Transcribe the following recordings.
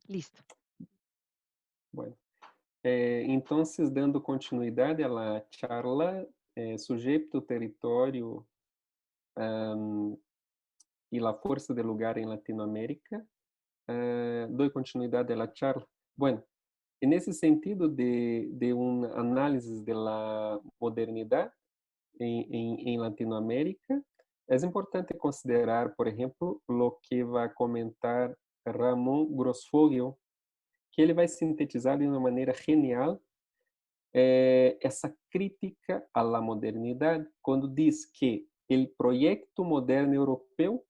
Listo. Bueno, entonces, dando continuidade à charla, sujeito, território e a força de lugar em Latinoamérica, dou continuidade à charla. Bueno, nesse sentido de uma análise da modernidade em Latinoamérica, é importante considerar, por exemplo, o que vai comentar Ramon Grossfogel, que ele vai sintetizar de uma maneira genial essa crítica à modernidade, quando diz que o projeto moderno europeu,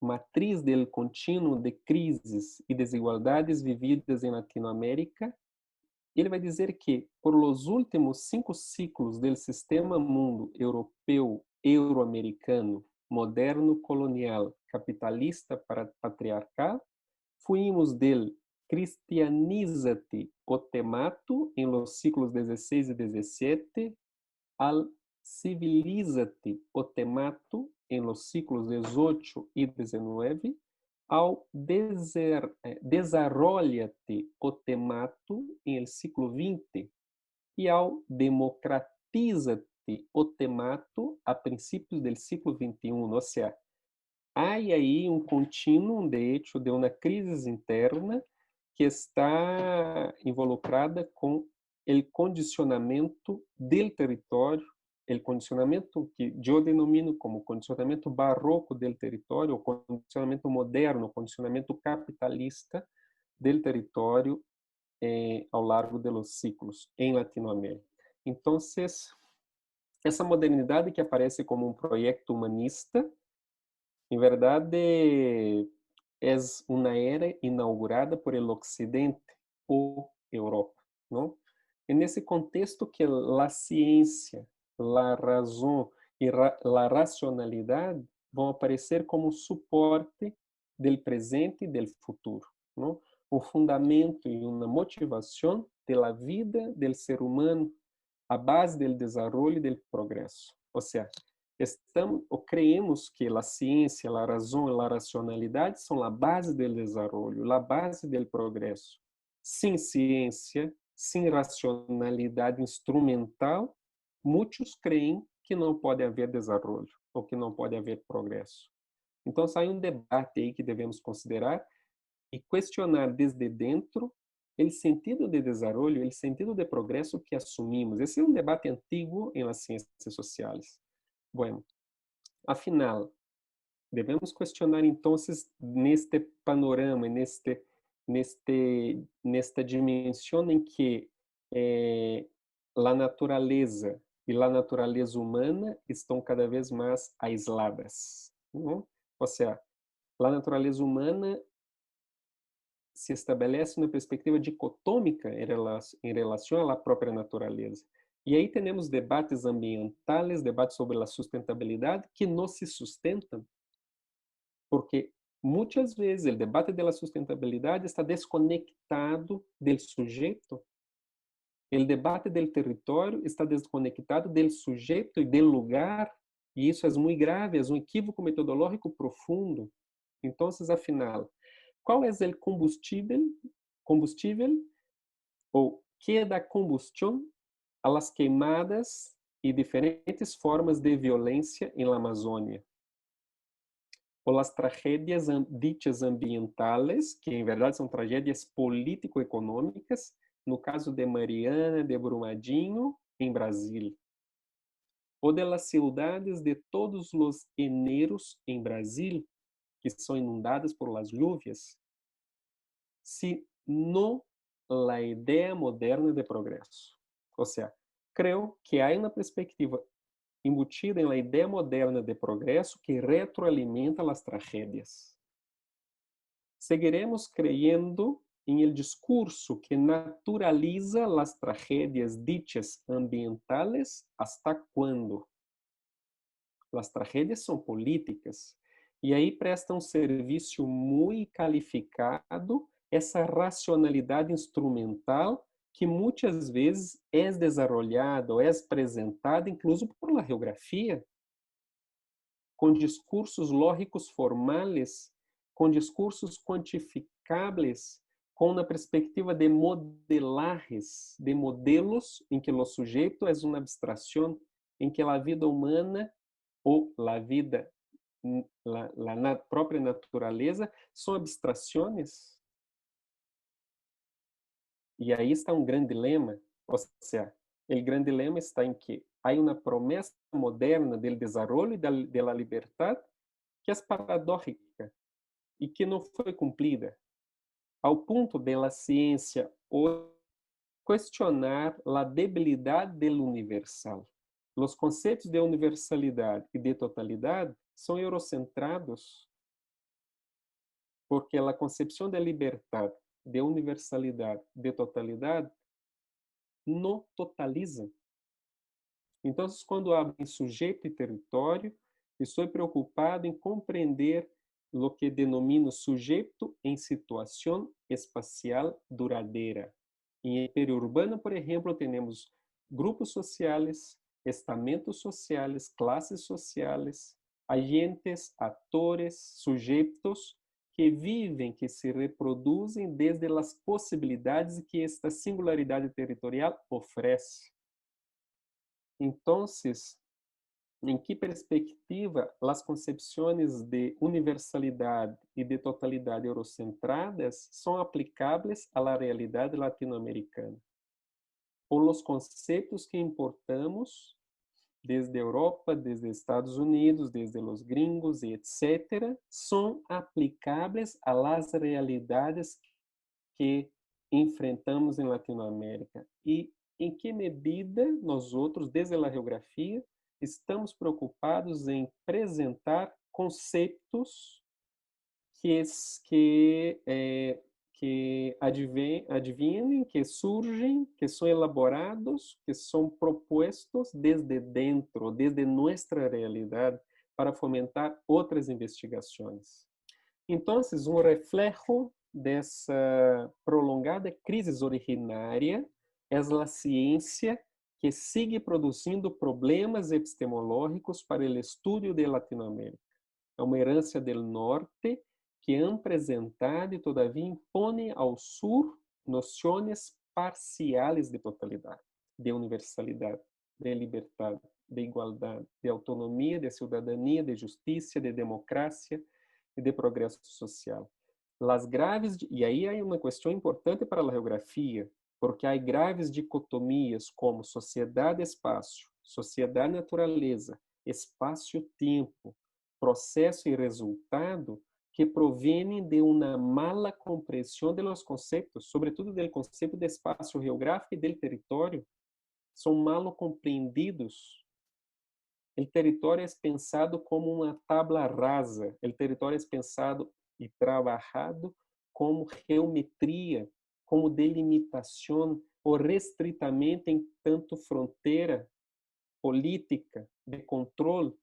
matriz del contínuo de crises e desigualdades vividas em Latinoamérica, ele vai dizer que, por los últimos 5 ciclos do sistema mundo europeu, euro-americano, moderno, colonial, capitalista para patriarcal, fuimos del cristianízate o temato em los ciclos 16 e 17 al civilízate o temato em los ciclos 18 e 19 ao desarrollate o temato em el ciclo 20 e ao democratizate o temato a princípios del ciclo 21, ou seja, há aí um contínuo, de hecho, de uma crise interna que está involucrada com o condicionamento do território, o condicionamento que eu denomino como condicionamento barroco do território, o condicionamento moderno, o condicionamento capitalista do território ao largo de los ciclos em Latinoamérica. Então, essa modernidade que aparece como um projeto humanista, em verdade, é uma era inaugurada por el Occidente ou Europa, não? E nesse contexto que a ciência, a razão e a racionalidade vão aparecer como suporte do presente e do futuro, não? O fundamento e uma motivação da vida do ser humano, a base do desenvolvimento e do progresso. Ou seja, estamos ou creemos que a ciência, a razão e a racionalidade são a base do desenvolvimento, a base do progresso. Sem ciência, sem racionalidade instrumental, muitos creem que não pode haver desenvolvimento ou que não pode haver progresso. Então, sai um debate aí que devemos considerar e questionar desde dentro o sentido de desenvolvimento, o sentido de progresso que assumimos. Esse é um debate antigo em las ciências sociais. Bueno, afinal, devemos questionar então neste panorama, nesta dimensão em que a natureza e a natureza humana estão cada vez mais aisladas, não? Ou seja, a natureza humana se estabelece uma perspectiva dicotômica em relação à própria natureza. E aí temos debates ambientais, debates sobre a sustentabilidade que não se sustentam, porque muitas vezes o debate da sustentabilidade está desconectado do sujeito, o debate do território está desconectado do sujeito e do lugar, e isso é muito grave, é um equívoco metodológico profundo. Então, afinal, qual é o combustível ou que dá combustão a las queimadas e diferentes formas de violência em la Amazônia? Ou as tragédias ditas ambientales, que em verdade são tragédias político-econômicas, no caso de Mariana, de Brumadinho, em Brasília. Ou de las ciudades de todos os eneiros em Brasil, que são inundadas por las lluvias, se não a ideia moderna de progresso. Ou seja, creio que há uma perspectiva embutida em la ideia moderna de progresso que retroalimenta as tragédias. Seguiremos creyendo em el discurso que naturaliza as tragédias dichas ambientales hasta quando? As tragédias são políticas e aí presta um serviço muito qualificado essa racionalidade instrumental que muitas vezes é desarrollada ou é apresentada incluso por la geografia, com discursos lógicos formales, com discursos quantificáveis, com uma perspectiva de modelajes, de modelos em que o sujeito é uma abstração, em que a vida humana ou a vida, a própria natureza, são abstrações. E aí está um grande dilema, ou seja, o grande dilema está em que há uma promessa moderna do desenvolvimento de la liberdade que é paradójica e que não foi cumprida, ao ponto de la ciência hoje questionar a debilidade do universal. Os conceitos de universalidade e de totalidade são eurocentrados porque a concepção de liberdade, de universalidade, de totalidade não totaliza. Então, quando abrem sujeito e território, estou preocupado em compreender o que denomino sujeito em situação espacial duradeira. Em periurbano, por exemplo, temos grupos sociais, estamentos sociais, classes sociais, agentes, atores, sujeitos que vivem, que se reproduzem desde as possibilidades que esta singularidade territorial oferece. Então, em que perspectiva as concepções de universalidade e de totalidade eurocentradas são aplicáveis à realidade latino-americana? Ou os conceitos que importamos desde a Europa, desde Estados Unidos, desde os gringos e etc., são aplicáveis às realidades que enfrentamos em Latinoamérica? E em que medida nós outros, desde a geografia, estamos preocupados em apresentar conceitos que advêm, que surgem, que são elaborados, que são propostos desde dentro, desde nossa realidade, para fomentar outras investigações. Então, um reflejo dessa prolongada crise originária é a ciência que sigue produzindo problemas epistemológicos para o estudo de Latinoamérica. É uma herança do norte que é apresentada e todavia impõe ao sul noções parciais de totalidade, de universalidade, de liberdade, de igualdade, de autonomia, de cidadania, de justiça, de democracia e de progresso social. Las graves, e aí há uma questão importante para a geografia, porque há graves dicotomias como sociedade-espaço, sociedade-natureza, espaço-tempo, processo e resultado, que provêm de uma mala compreensão de los conceitos, sobretudo do conceito de espaço geográfico e do território, são mal compreendidos. O território é pensado como uma tabla rasa, o território é pensado e trabalhado como geometria, como delimitação ou restritamente em tanto fronteira política de controle.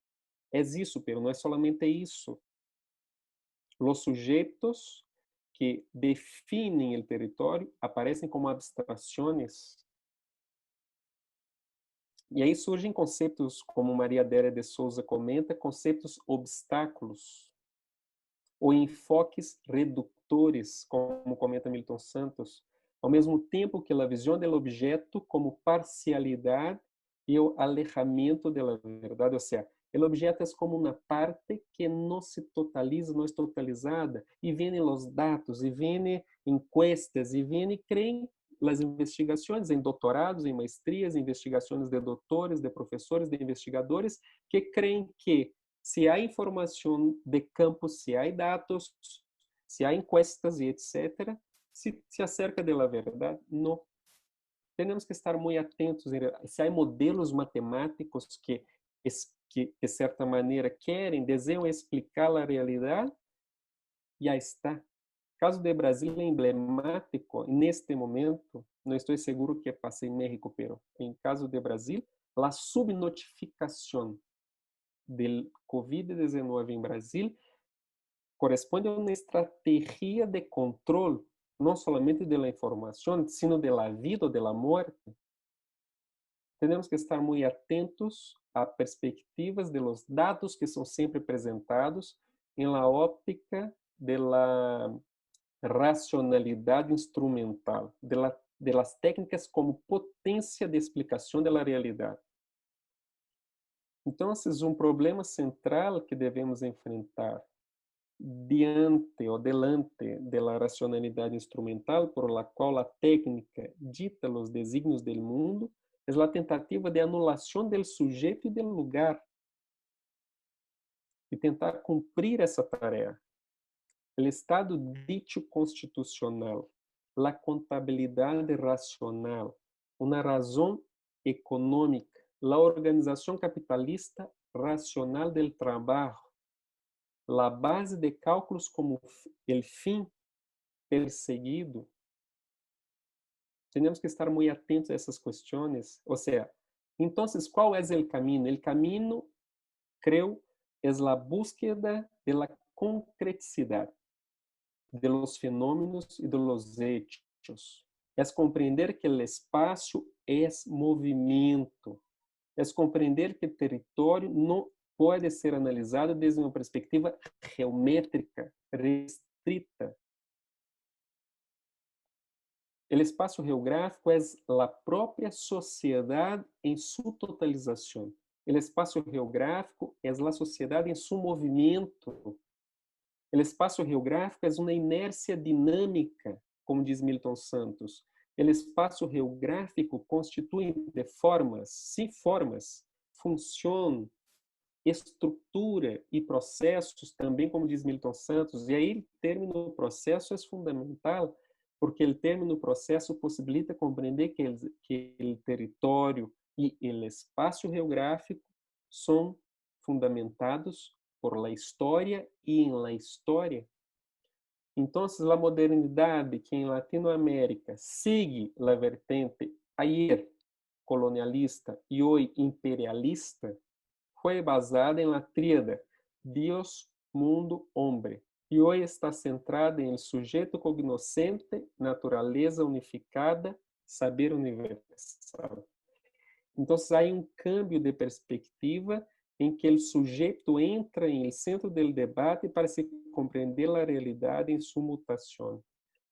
É isso, pero não é solamente isso. Os sujeitos que definem o território aparecem como abstrações. E aí surgem conceitos, como Maria Adélia de Souza comenta, conceitos obstáculos, ou enfoques redutores, como comenta Milton Santos, ao mesmo tempo que a visão do objeto como parcialidade e o alejamento da verdade, ou seja, o objeto é como uma parte que não se totaliza, não é totalizada, e vêm os dados, e vêm encuestas, e vêm e creem as investigações em doutorados, em maestrias, investigações de doutores, de professores, de investigadores, que creem que se há informação de campo, se há dados, se há encuestas e etc., se acerca da verdade, não. Temos que estar muito atentos. Se há modelos matemáticos que de certa maneira, desejam explicar a realidade, já está. O caso do Brasil é emblemático. Neste momento, não estou seguro que passa em México, pero em caso do Brasil, a subnotificação do COVID-19 em Brasil corresponde a uma estratégia de controle, não somente da informação, sino da vida ou da morte. Temos que estar muito atentos a perspectivas de los dados que são sempre apresentados em la óptica de la racionalidad instrumental, de las técnicas como potencia de explicación de la realidad. Entonces, un problema central que debemos enfrentar diante ou delante de la racionalidad instrumental por la cual la técnica dita los designios del mundo es la tentativa de anulación del sujeto y del lugar e tentar cumprir essa tarefa. O Estado dicho constitucional, a contabilidade racional, uma razão econômica, a organização capitalista racional del trabalho, a base de cálculos como el fim perseguido. Temos que estar muito atentos a essas questões. Ou seja, então, qual é o caminho? O caminho, creio, é a búsqueda de la concreticidade de los fenómenos y de los hechos. Es comprender que el espacio es movimiento. Es comprender que el territorio no puede ser analizado desde una perspectiva geométrica, restrita. El espacio geográfico es la propia sociedad en su totalización. El espacio geográfico es la sociedad en su movimiento. O espaço geográfico é uma inércia dinâmica, como diz Milton Santos. O espaço geográfico constitui de formas, sim formas, função, estrutura e processos, também como diz Milton Santos. E aí o término processo é fundamental, porque o término processo possibilita compreender que o território e o espaço geográfico são fundamentados por la historia y en la historia. Entonces, la modernidad que en Latinoamérica sigue la vertente ayer colonialista y hoy imperialista, fue basada en la tríada Dios, mundo, hombre. E hoje está centrada em sujeito cognoscente, natureza unificada, saber universal. Então, há um câmbio de perspectiva em que o sujeito entra em el centro do debate para se compreender a realidade em sua mutação.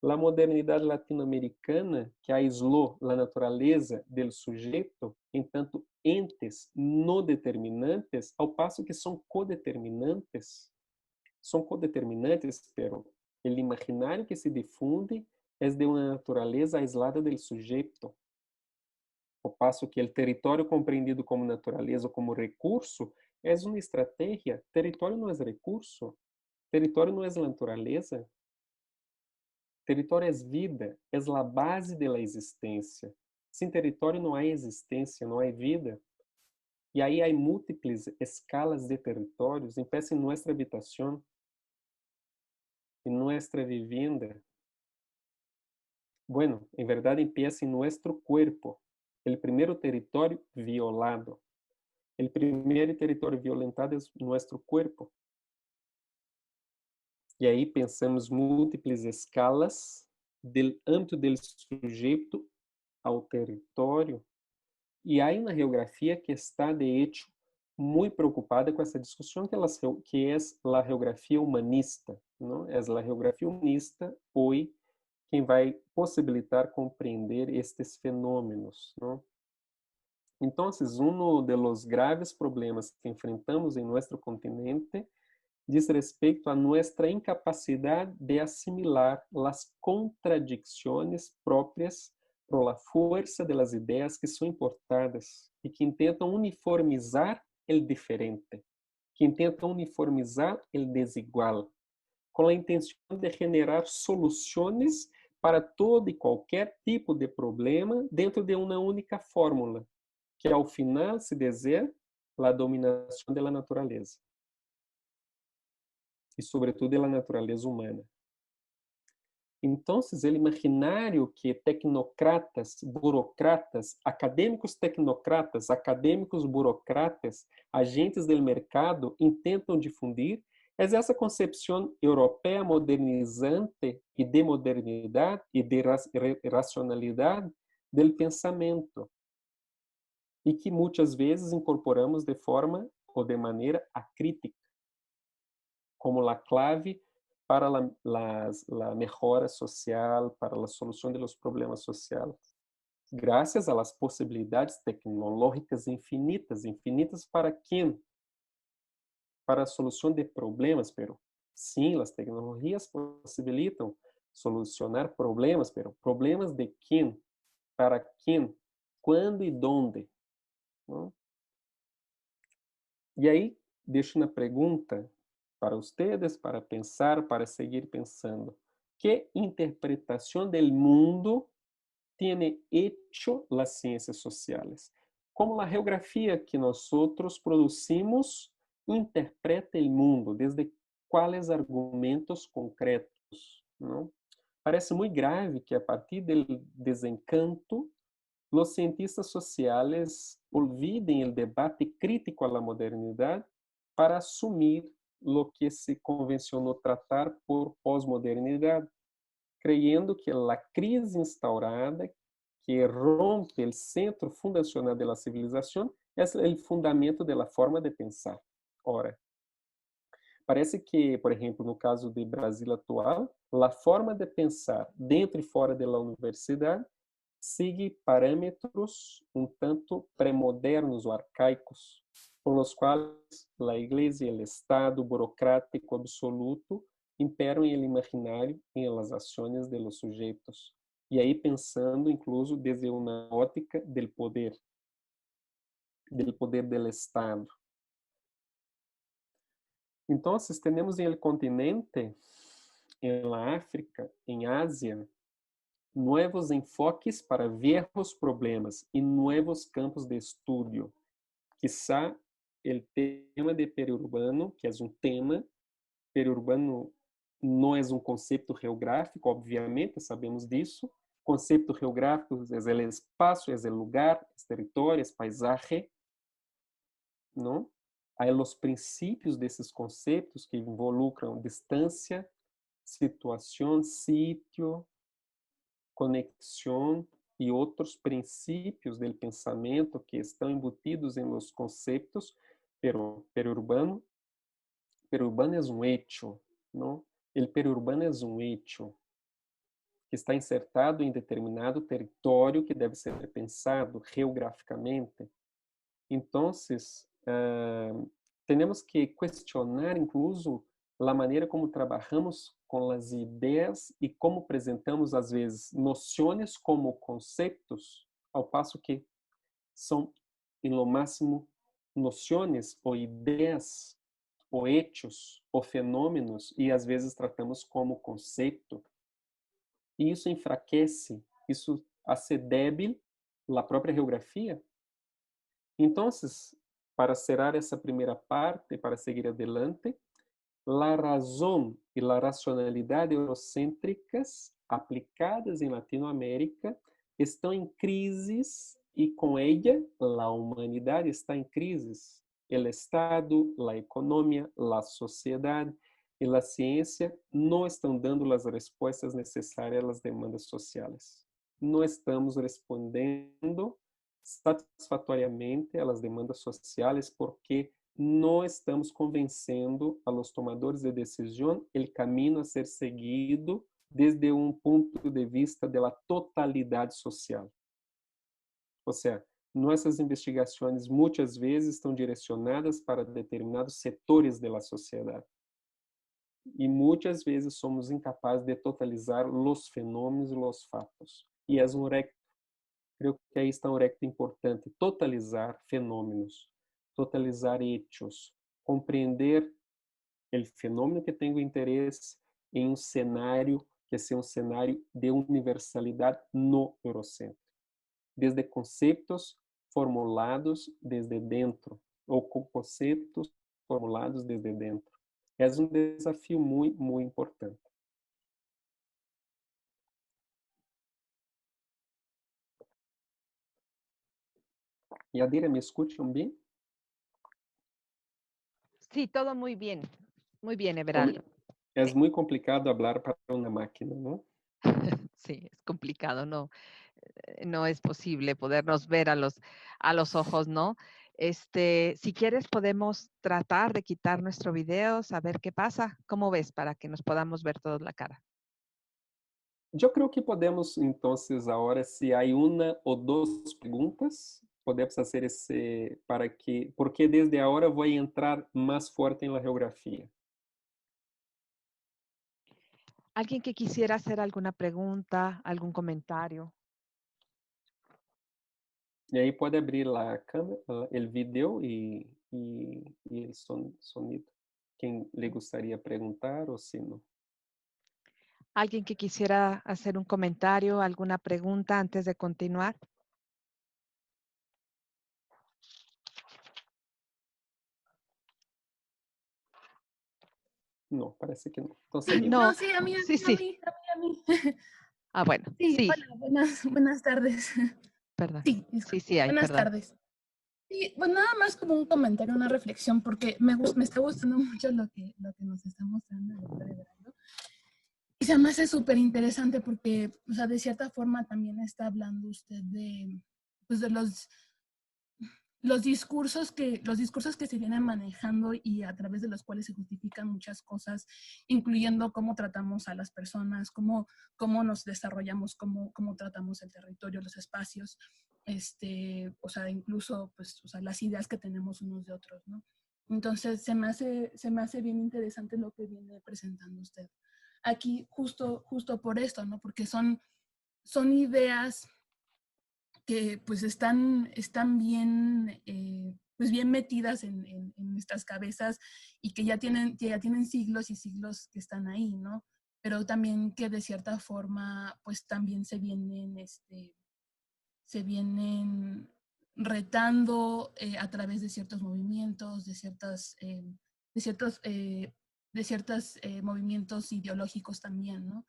A modernidade latino-americana, que aislou a natureza do sujeito em tanto entes não determinantes, ao passo que são codeterminantes, pero o imaginário que se difunde é de uma natureza aislada do sujeito. Ao passo que o território compreendido como natureza ou como recurso é uma estratégia. Território não é recurso. Território não é natureza. Território é vida, é a base da existência. Sem território não há existência, não há vida. E aí há múltiplas escalas de territórios. Empieza em nossa habitação, em nossa vivienda. Bueno, em verdade empieza em nosso corpo. O primeiro território violado. O primeiro território violentado é nosso corpo. E aí pensamos múltiplas escalas do âmbito do sujeito ao território. E há uma geografia que está, de hecho, muito preocupada com essa discussão, que é a geografia humanista. Não? É a geografia humanista, hoje, quem vai possibilitar compreender estes fenômenos. Não? Então, um dos graves problemas que enfrentamos em nosso continente diz respeito a nossa incapacidade de assimilar as contradições próprias por la força de las ideias que são importadas e que intentam uniformizar o diferente, que intentam uniformizar o desigual, com a intenção de generar soluções para todo e qualquer tipo de problema dentro de uma única fórmula, que ao final se deseja a dominação da natureza. E, sobretudo, da natureza humana. Então, o imaginário que tecnocratas, burocratas, acadêmicos tecnocratas, acadêmicos burocratas, agentes do mercado intentam difundir é essa concepção europeia modernizante e de modernidade e de racionalidade do pensamento, e que muitas vezes incorporamos de forma ou de maneira acrítica, como a clave para la mejora social, para la solución de los problemas sociales. Gracias a las posibilidades tecnológicas infinitas. ¿Infinitas para quién? Para a solução de problemas, pero sim, as tecnologias possibilitam solucionar problemas, pero problemas de quem? Para quem? Quando e donde? Não? E aí, deixo uma pergunta para vocês, para pensar, para seguir pensando. Que interpretação do mundo tiene hecho las ciencias sociales? Como a geografia que nós producimos interpreta o mundo, desde quais argumentos concretos, não? Parece muito grave que a partir do desencanto, os cientistas sociais olvidem o debate crítico à modernidade para assumir lo que se convencionou tratar por pós-modernidade, creyendo que a crise instaurada, que rompe o centro fundacional da civilização, é o fundamento da forma de pensar. Ora, parece que, por exemplo, no caso do Brasil atual, a forma de pensar dentro e fora da universidade sigue parâmetros um tanto pré-modernos ou arcaicos, por los quais a Igreja e o Estado burocrático absoluto imperam em el imaginário e em las ações de los sujeitos. E aí pensando incluso desde uma ótica del poder del Estado. Então, temos em el continente, em la África, em Ásia, novos enfoques para viejos problemas e novos campos de estudio. Quizá o tema de periurbano, que é um tema, periurbano não é um conceito geográfico, obviamente, sabemos disso. Conceito geográfico é o espaço, é o lugar, é o território, é o paisaje, não? Há os princípios desses conceitos que involucram distância, situação, sítio, conexão e outros princípios do pensamento que estão embutidos em los conceitos, pero periurbano é um hecho, não? O periurbano é um hecho que está insertado em determinado território que deve ser pensado geograficamente. Então, temos que questionar incluso a maneira como trabalhamos com as ideias e como apresentamos às vezes noções como conceitos, ao passo que são em lo máximo noções ou ideias ou hechos ou fenômenos e às vezes tratamos como conceito. E isso enfraquece, isso hace débil a própria geografia. Então, para cerrar essa primeira parte, para seguir adelante, a razão e a racionalidade eurocêntricas aplicadas em Latinoamérica estão em crises e com ella a humanidade está em crises. O Estado, a economia, a sociedade e a ciência não estão dando as respostas necessárias às demandas sociais. Não estamos respondendo satisfatoriamente às demandas sociais porque não estamos convencendo a los tomadores de decisão o caminho a ser seguido desde um ponto de vista da totalidade social. Ou seja, nossas investigações muitas vezes estão direcionadas para determinados setores da sociedade. E muitas vezes somos incapazes de totalizar os fenômenos e os fatos. E é um recto, creio que aí está um recto importante, totalizar fenômenos, totalizar hechos, compreender o fenômeno que tenho interesse em um cenário que é um cenário de universalidade no eurocentro, desde conceitos formulados desde dentro ou com conceitos formulados desde dentro. É um desafio muito, muito importante. Yadira, ¿me escuchan bien? Sí, todo muy bien, Everaldo. Es muy complicado hablar para una máquina, ¿no? Sí, es complicado, no es posible podernos ver a los ojos, ¿no? Si quieres, podemos tratar de quitar nuestro video, saber qué pasa. ¿Cómo ves para que nos podamos ver todos la cara? Eu creio que podemos, então, agora, se há uma ou duas perguntas, podemos fazer esse para que, porque desde agora vou entrar mais forte na geografia. ¿Alguien que quisiera hacer alguna pregunta, algún comentario? E aí pode abrir lá a câmera, o vídeo e o sonido. Quem lhe gostaria de perguntar ou se não? ¿Alguien que quisiera hacer un comentario, alguna pregunta antes de continuar? Não, parece que não. Então seguimos. No, No, sí, a mí, a sí, mí, a sí. mí, a mí, a mí. Ah, bueno, Sí, sí, hola, buenas tardes. perdón. Sí, Sí, disculpe. sí, hay, Buenas perdón. tardes. Sí, pues nada más como un comentario, una reflexión, porque me está gustando mucho lo que nos está mostrando el doctor Everaldo. Y se me hace súper interesante porque, o sea, de cierta forma también está hablando usted de, pues de los discursos que se vienen manejando y a través de los cuales se justifican muchas cosas, incluyendo cómo tratamos a las personas, cómo nos desarrollamos, cómo tratamos el territorio, los espacios, o sea, incluso, pues, o sea, las ideas que tenemos unos de otros, ¿no? Entonces, se me hace bien interesante lo que viene presentando usted. Aquí, justo por esto, ¿no? Porque son ideas que pues están bien, pues bien metidas en nuestras cabezas y que ya tienen siglos y siglos que están ahí, ¿no? Pero también que de cierta forma pues también se vienen retando a través de ciertos movimientos, de ciertos movimientos ideológicos también, ¿no?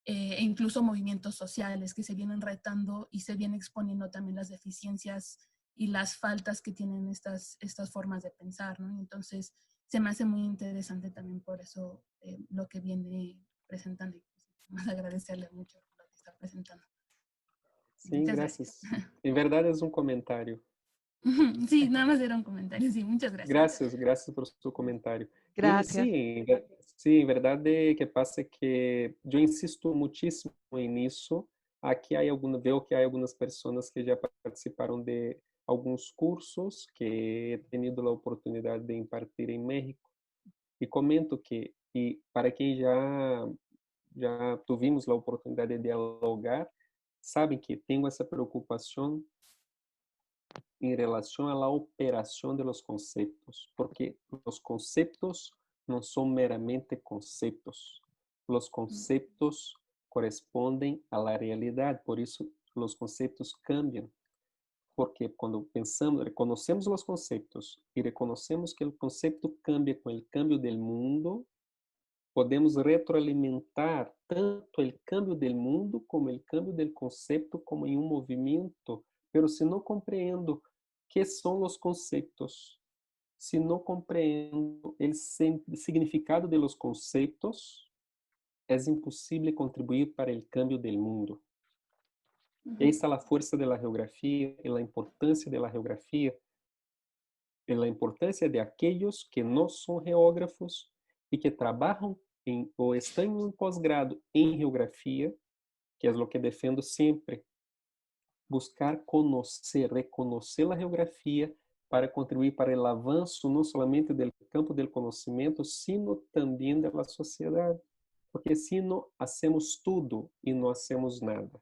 E incluso movimientos sociales que se vienen retando y se vienen exponiendo también las deficiencias y las faltas que tienen estas formas de pensar, ¿no? Entonces, se me hace muy interesante también por eso lo que viene presentando y pues, más agradecerle mucho por lo que está presentando. Sim, Muchas gracias. graças. Em verdade, é um comentário. Sí, nada más era un comentario, sí, muchas gracias. Graças por seu comentário. E Gracias. sim, em verdade, que passa é que eu insisto muitíssimo nisso. Aqui há veo que há algumas pessoas que já participaram de alguns cursos que he tenido a oportunidade de impartir em México. E comento que, e para quem já tivemos a oportunidade de dialogar, sabem que tenho essa preocupação em relação à operação de los conceptos, porque os conceptos não são meramente conceptos. Os conceptos correspondem à realidade, por isso os conceptos cambiam. Porque quando pensamos, reconhecemos os conceitos e reconhecemos que o conceito cambia com o cambio do mundo, podemos retroalimentar tanto o cambio do mundo como o cambio do conceito como em um movimento. Pero se não compreendo que são os conceitos, se não compreendo o significado de los conceitos, é impossível contribuir para o cambio do mundo. E essa é a força da geografia e a importância da geografia, e a importância de aqueles que não são geógrafos e que trabalham ou estão em um pós-grado em geografia, que é o que defendo sempre, buscar conhecer, reconhecer a geografia para contribuir para o avanço não somente do campo do conhecimento, sino também da sociedade. Porque se não hacemos tudo e não hacemos nada.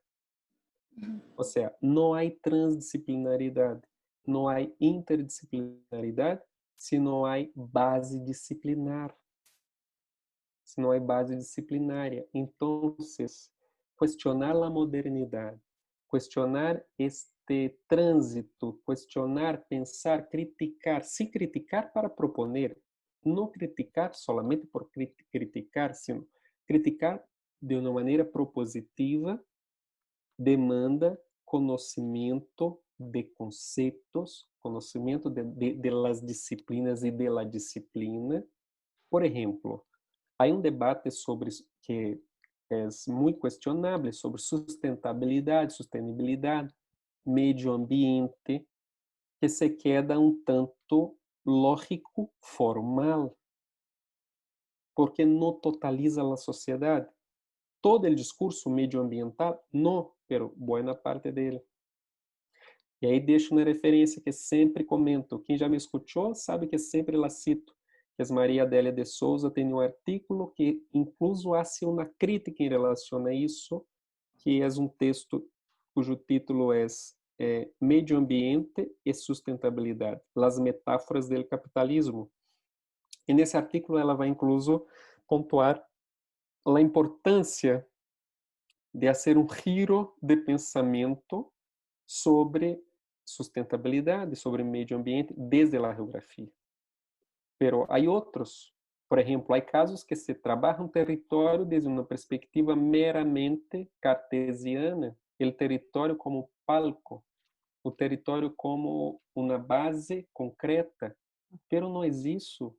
Ou seja, não há transdisciplinaridade, não há interdisciplinaridade se não há base disciplinar. Se não há base disciplinária. Então, questionar a modernidade, questionar este trânsito, questionar, pensar, criticar, se criticar para proponer, não criticar solamente por criticar, sino criticar de uma maneira propositiva, demanda conhecimento de conceitos, conhecimento de las disciplinas e de la disciplina. Por exemplo, há um debate sobre que é muito questionável sobre sustentabilidade, meio ambiente, que se queda un tanto lógico, formal, porque no totaliza la sociedad. Todo el discurso medioambiental, no, pero buena parte dele. E aí deixo uma referência que sempre comento. Quem já me escutou sabe que sempre la cito. Que é Maria Adélia de Souza tem um artículo que incluso hace uma crítica em relação a isso, que é um texto cujo título é Medio Ambiente e Sustentabilidade, las metáforas del capitalismo. E nesse artículo ela vai incluso pontuar a importância de fazer um giro de pensamento sobre sustentabilidade, sobre medio ambiente desde a geografia. Pero há outros, por exemplo, há casos que se trabalha um território desde uma perspectiva meramente cartesiana, o território como palco, o território como uma base concreta, pero não é isso.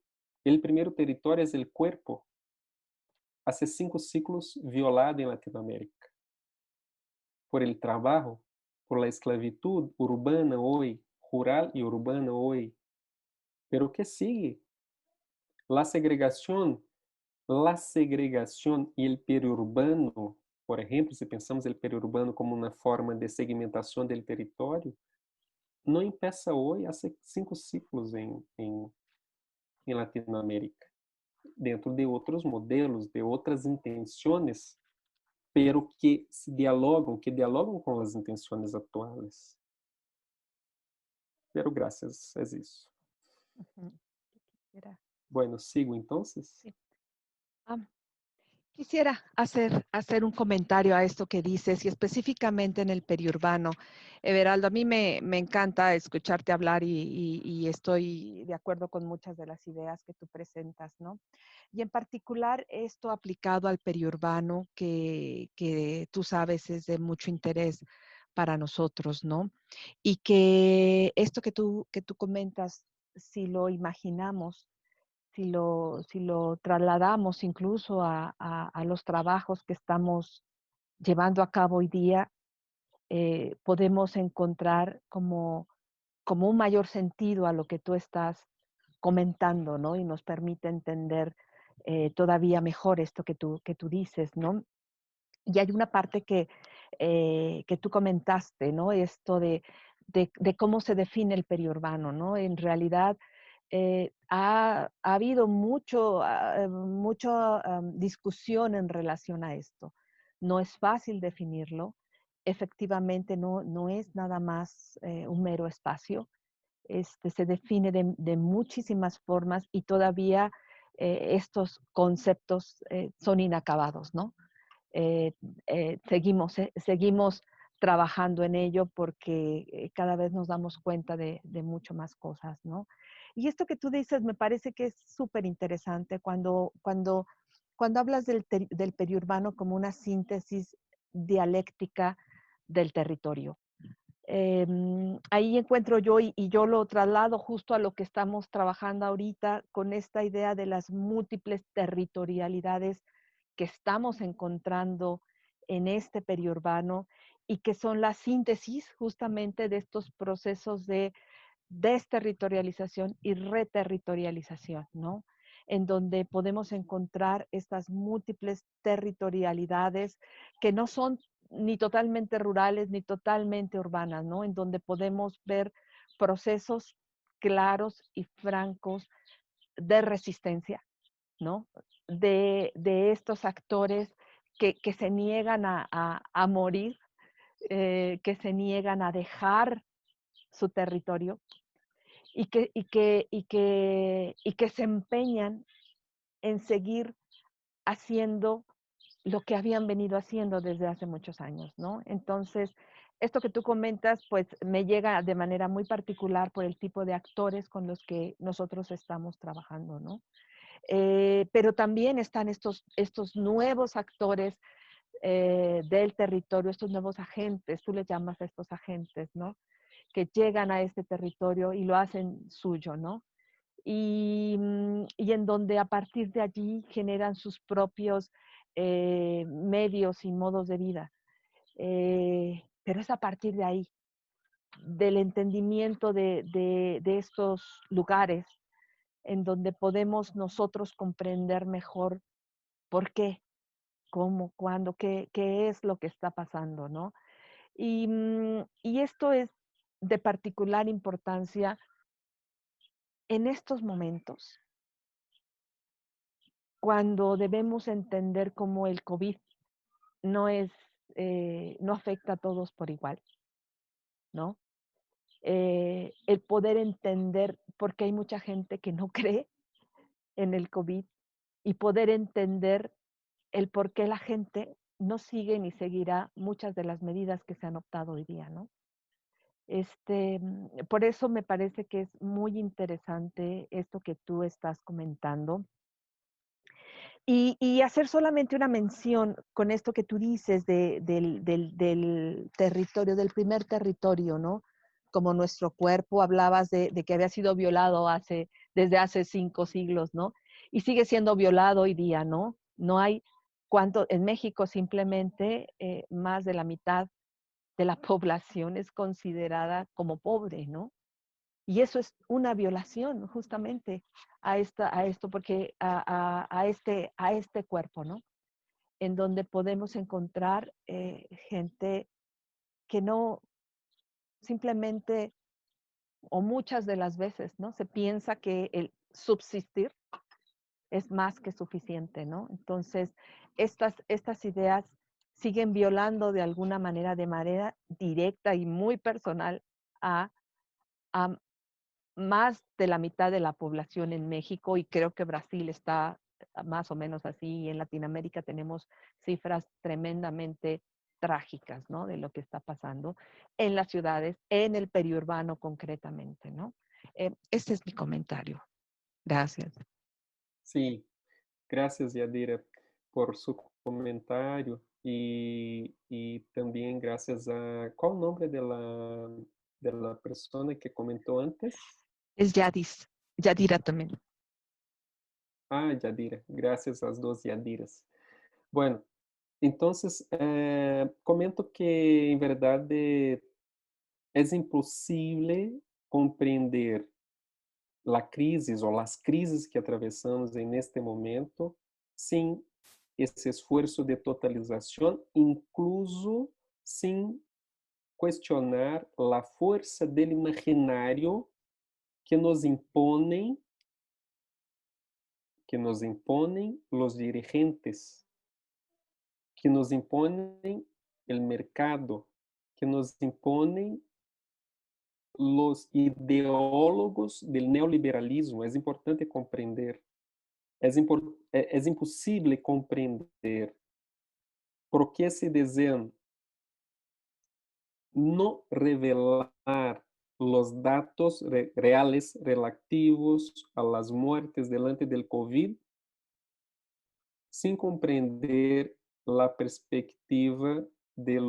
O primeiro território é o corpo. Há 5 ciclos violado em Latinoamérica por el trabalho, por la esclavitud urbana hoy, rural y urbana hoy. Pero ¿qué sigue? La segregación y el periurbano, por ejemplo, si pensamos el periurbano como una forma de segmentación del territorio, no empieza hoy, hace 5 ciclos en Latinoamérica, dentro de outros modelos, de outras intenções, pero que dialogam com as intenções atuais. Pero gracias, es isso. Ujú. Quisiera, Bueno, sigo entonces. sí. Quisiera hacer un comentario a esto que dices y específicamente en el periurbano. Everaldo, a mí me encanta escucharte hablar y estoy de acuerdo con muchas de las ideas que tú presentas, ¿no? Y en particular esto aplicado al periurbano que tú sabes es de mucho interés para nosotros, ¿no? Y que esto que tú comentas, si lo imaginamos, si lo trasladamos incluso a los trabajos que estamos llevando a cabo hoy día, podemos encontrar como un mayor sentido a lo que tú estás comentando, ¿no? Y nos permite entender todavía mejor esto que tú dices, ¿no? Y hay una parte que tú comentaste, ¿no? Esto de cómo se define el periurbano, ¿no? En realidad ha habido mucha discusión en relación a esto. No es fácil definirlo. Efectivamente, no es nada más un mero espacio. Se define de muchísimas formas y todavía estos conceptos son inacabados, ¿no? eh, seguimos trabajando en ello porque cada vez nos damos cuenta de mucho más cosas, ¿no? Y esto que tú dices me parece que es súper interesante cuando hablas del periurbano como una síntesis dialéctica del territorio. Ahí encuentro yo y yo lo traslado justo a lo que estamos trabajando ahorita con esta idea de las múltiples territorialidades que estamos encontrando en este periurbano y que son la síntesis justamente de estos procesos de desterritorialización y reterritorialización, ¿no? En donde podemos encontrar estas múltiples territorialidades que no son ni totalmente rurales ni totalmente urbanas, ¿no? En donde podemos ver procesos claros y francos de resistencia, ¿no? De estos actores que se niegan a morir, que se niegan a dejar su territorio y que se empeñan en seguir haciendo lo que habían venido haciendo desde hace muchos años, ¿no? Entonces, esto que tú comentas, pues me llega de manera muy particular por el tipo de actores con los que nosotros estamos trabajando, ¿no? Pero también están estos nuevos actores del territorio, estos nuevos agentes, tú les llamas a estos agentes, ¿no? Que llegan a este territorio y lo hacen suyo, ¿no? Y en donde a partir de allí generan sus propios medios y modos de vida. Pero es a partir de ahí, del entendimiento de estos lugares en donde podemos nosotros comprender mejor por qué, cómo, cuándo, qué es lo que está pasando, ¿no? Y esto es de particular importancia en estos momentos, cuando debemos entender cómo el COVID no es, no afecta a todos por igual, ¿no? El poder entender, porque hay mucha gente que no cree en el COVID, y poder entender el por qué la gente no sigue ni seguirá muchas de las medidas que se han optado hoy día, ¿no? Por eso me parece que es muy interesante esto que tú estás comentando. Y hacer solamente una mención con esto que tú dices del territorio, del primer territorio, ¿no? Como nuestro cuerpo, hablabas de que había sido violado desde hace 5 siglos, ¿no? Y sigue siendo violado hoy día, ¿no? No hay en México simplemente más de la mitad de la población es considerada como pobre, ¿no? Y eso es una violación justamente a esto, porque a este cuerpo, ¿no? En donde podemos encontrar gente que no simplemente, o muchas de las veces, ¿no? Se piensa que el subsistir es más que suficiente, ¿no? Entonces, estas ideas siguen violando de manera directa y muy personal a, a más de la mitad de la población en México, y creo que Brasil está más o menos así, y en Latinoamérica tenemos cifras tremendamente trágicas, ¿no? De lo que está pasando en las ciudades, en el periurbano concretamente, ¿no? Este es mi comentario. Gracias. Sí, gracias, Yadira, por su comentario y también gracias a... ¿Cuál nombre de la persona que comentó antes? Es Yadira también. Ah, Yadira, gracias a las dos Yadiras. Bueno, entonces, comento que en verdad es imposible compreender la crisis o las crisis que atravesamos en este momento sin ese esfuerzo de totalización, incluso sin cuestionar la fuerza del imaginario que nos imponen, los dirigentes, que nos imponen el mercado, que nos imponen los ideólogos del neoliberalismo. Es importante comprender. Es impossível compreender por que se desean no revelar los datos reales relativos a las muertes delante del COVID sin comprender la perspectiva de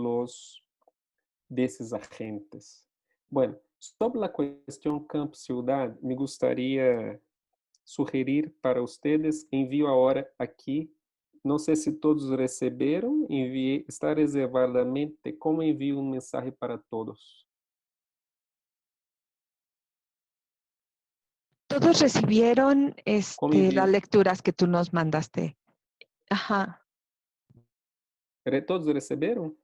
esses agentes. Bueno, sobre la cuestión campo-ciudad, me gustaría sugerir para ustedes, envio agora aqui. Não sei se todos receberam, enviei, está reservadamente como envio um mensagem para todos. Todos recibieron Como las envio? lecturas que tú nos mandaste. Ajá. Todos receberam?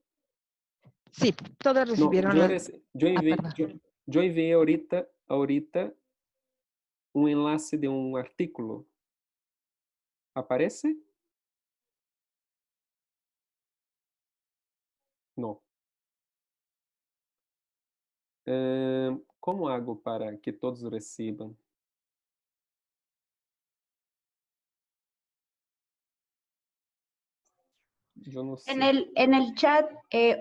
Sí, todos Não, recibieron las... eu Ah, enviei, perdón. eu enviei ahorita um enlace de um artículo. Aparece? Não. Como hago para que todos recebam? Yo no sé. En el chat,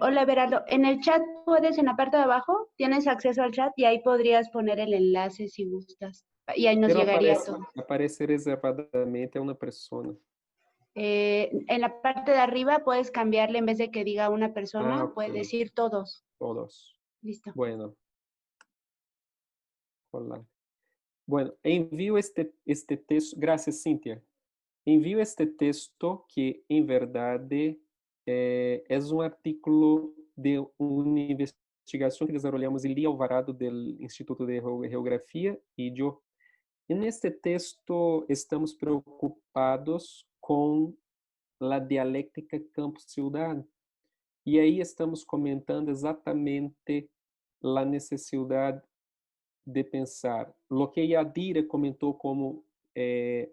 hola Berardo, en el chat puedes, en la parte de abajo, tienes acceso al chat y ahí podrías poner el enlace si gustas. Y ahí nos Pero llegaría todo. aparece reservadamente a una persona. En la parte de arriba puedes cambiarle, en vez de que diga una persona, Ok. puedes decir todos. Todos. Listo. Bueno. Hola. Bueno, envío este texto. Gracias, Cíntia. Envío este texto que, en verdad, es un artículo de una investigación que desarrollamos Elí Alvarado del Instituto de Geografía y yo. En este texto estamos preocupados con la dialéctica campo-ciudad. E aí estamos comentando exatamente a necessidade de pensar. Lo que Yadira comentou como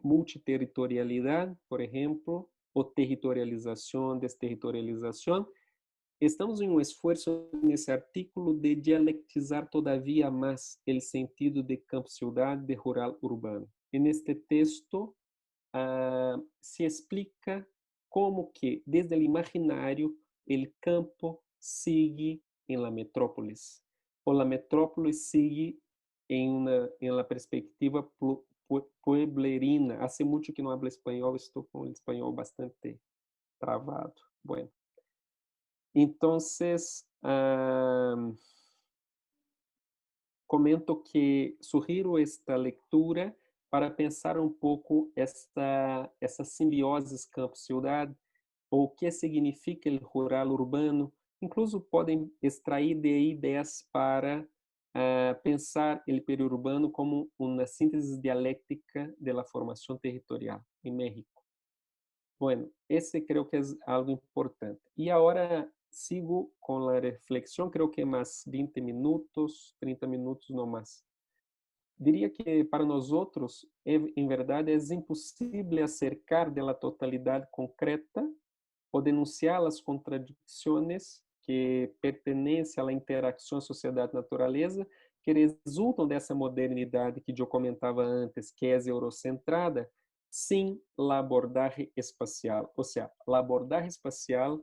multiterritorialidade, por exemplo, ou territorialização, desterritorialização. Estamos em um esforço nesse artículo de dialectizar todavia mais o sentido de campo-ciudad, de rural-urbano. E neste texto se explica como que, desde o imaginário, o campo sigue em la metrópolis, ou la metrópolis sigue em la perspectiva pueblerina. Hace muito que não hablo espanhol, estou com o espanhol bastante travado. Bueno. Entonces, comento que sugiro esta lectura para pensar um pouco essa simbiose campo-ciudad, ou o que significa o rural urbano. Incluso podem extrair de aí ideias para pensar o periurbano como uma síntese dialéctica da formação territorial em México. Bueno, esse creo que é algo importante. E agora sigo com a reflexão, creo que mais 20 minutos, 30 minutos no mais. Diria que para nós outros, em verdade, é impossível acercar de la totalidade concreta ou denunciar as contradições que pertencem à interação sociedade-natureza, que resultam dessa modernidade que eu comentava antes, que é eurocentrada, sem a abordagem espacial. Ou seja, a abordagem espacial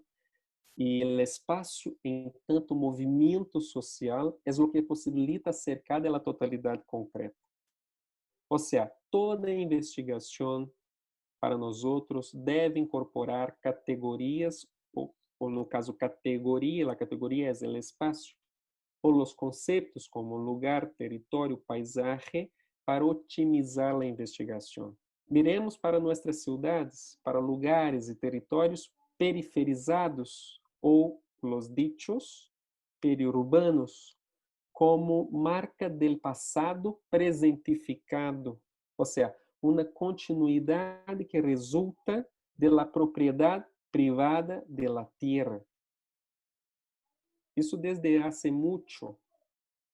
e o espaço em tanto movimento social é o que possibilita acercar da totalidade concreta. Ou seja, toda investigação para nós outros deve incorporar categorias, ou no caso categoria, a categoria é o espaço, ou os conceitos como lugar, território, paisagem, para otimizar a investigação. Miremos para nossas cidades, para lugares e territórios periferizados ou los dichos periurbanos como marca del passado presentificado, ou seja, uma continuidade que resulta da propriedade privada de la tierra. Isso desde hace mucho.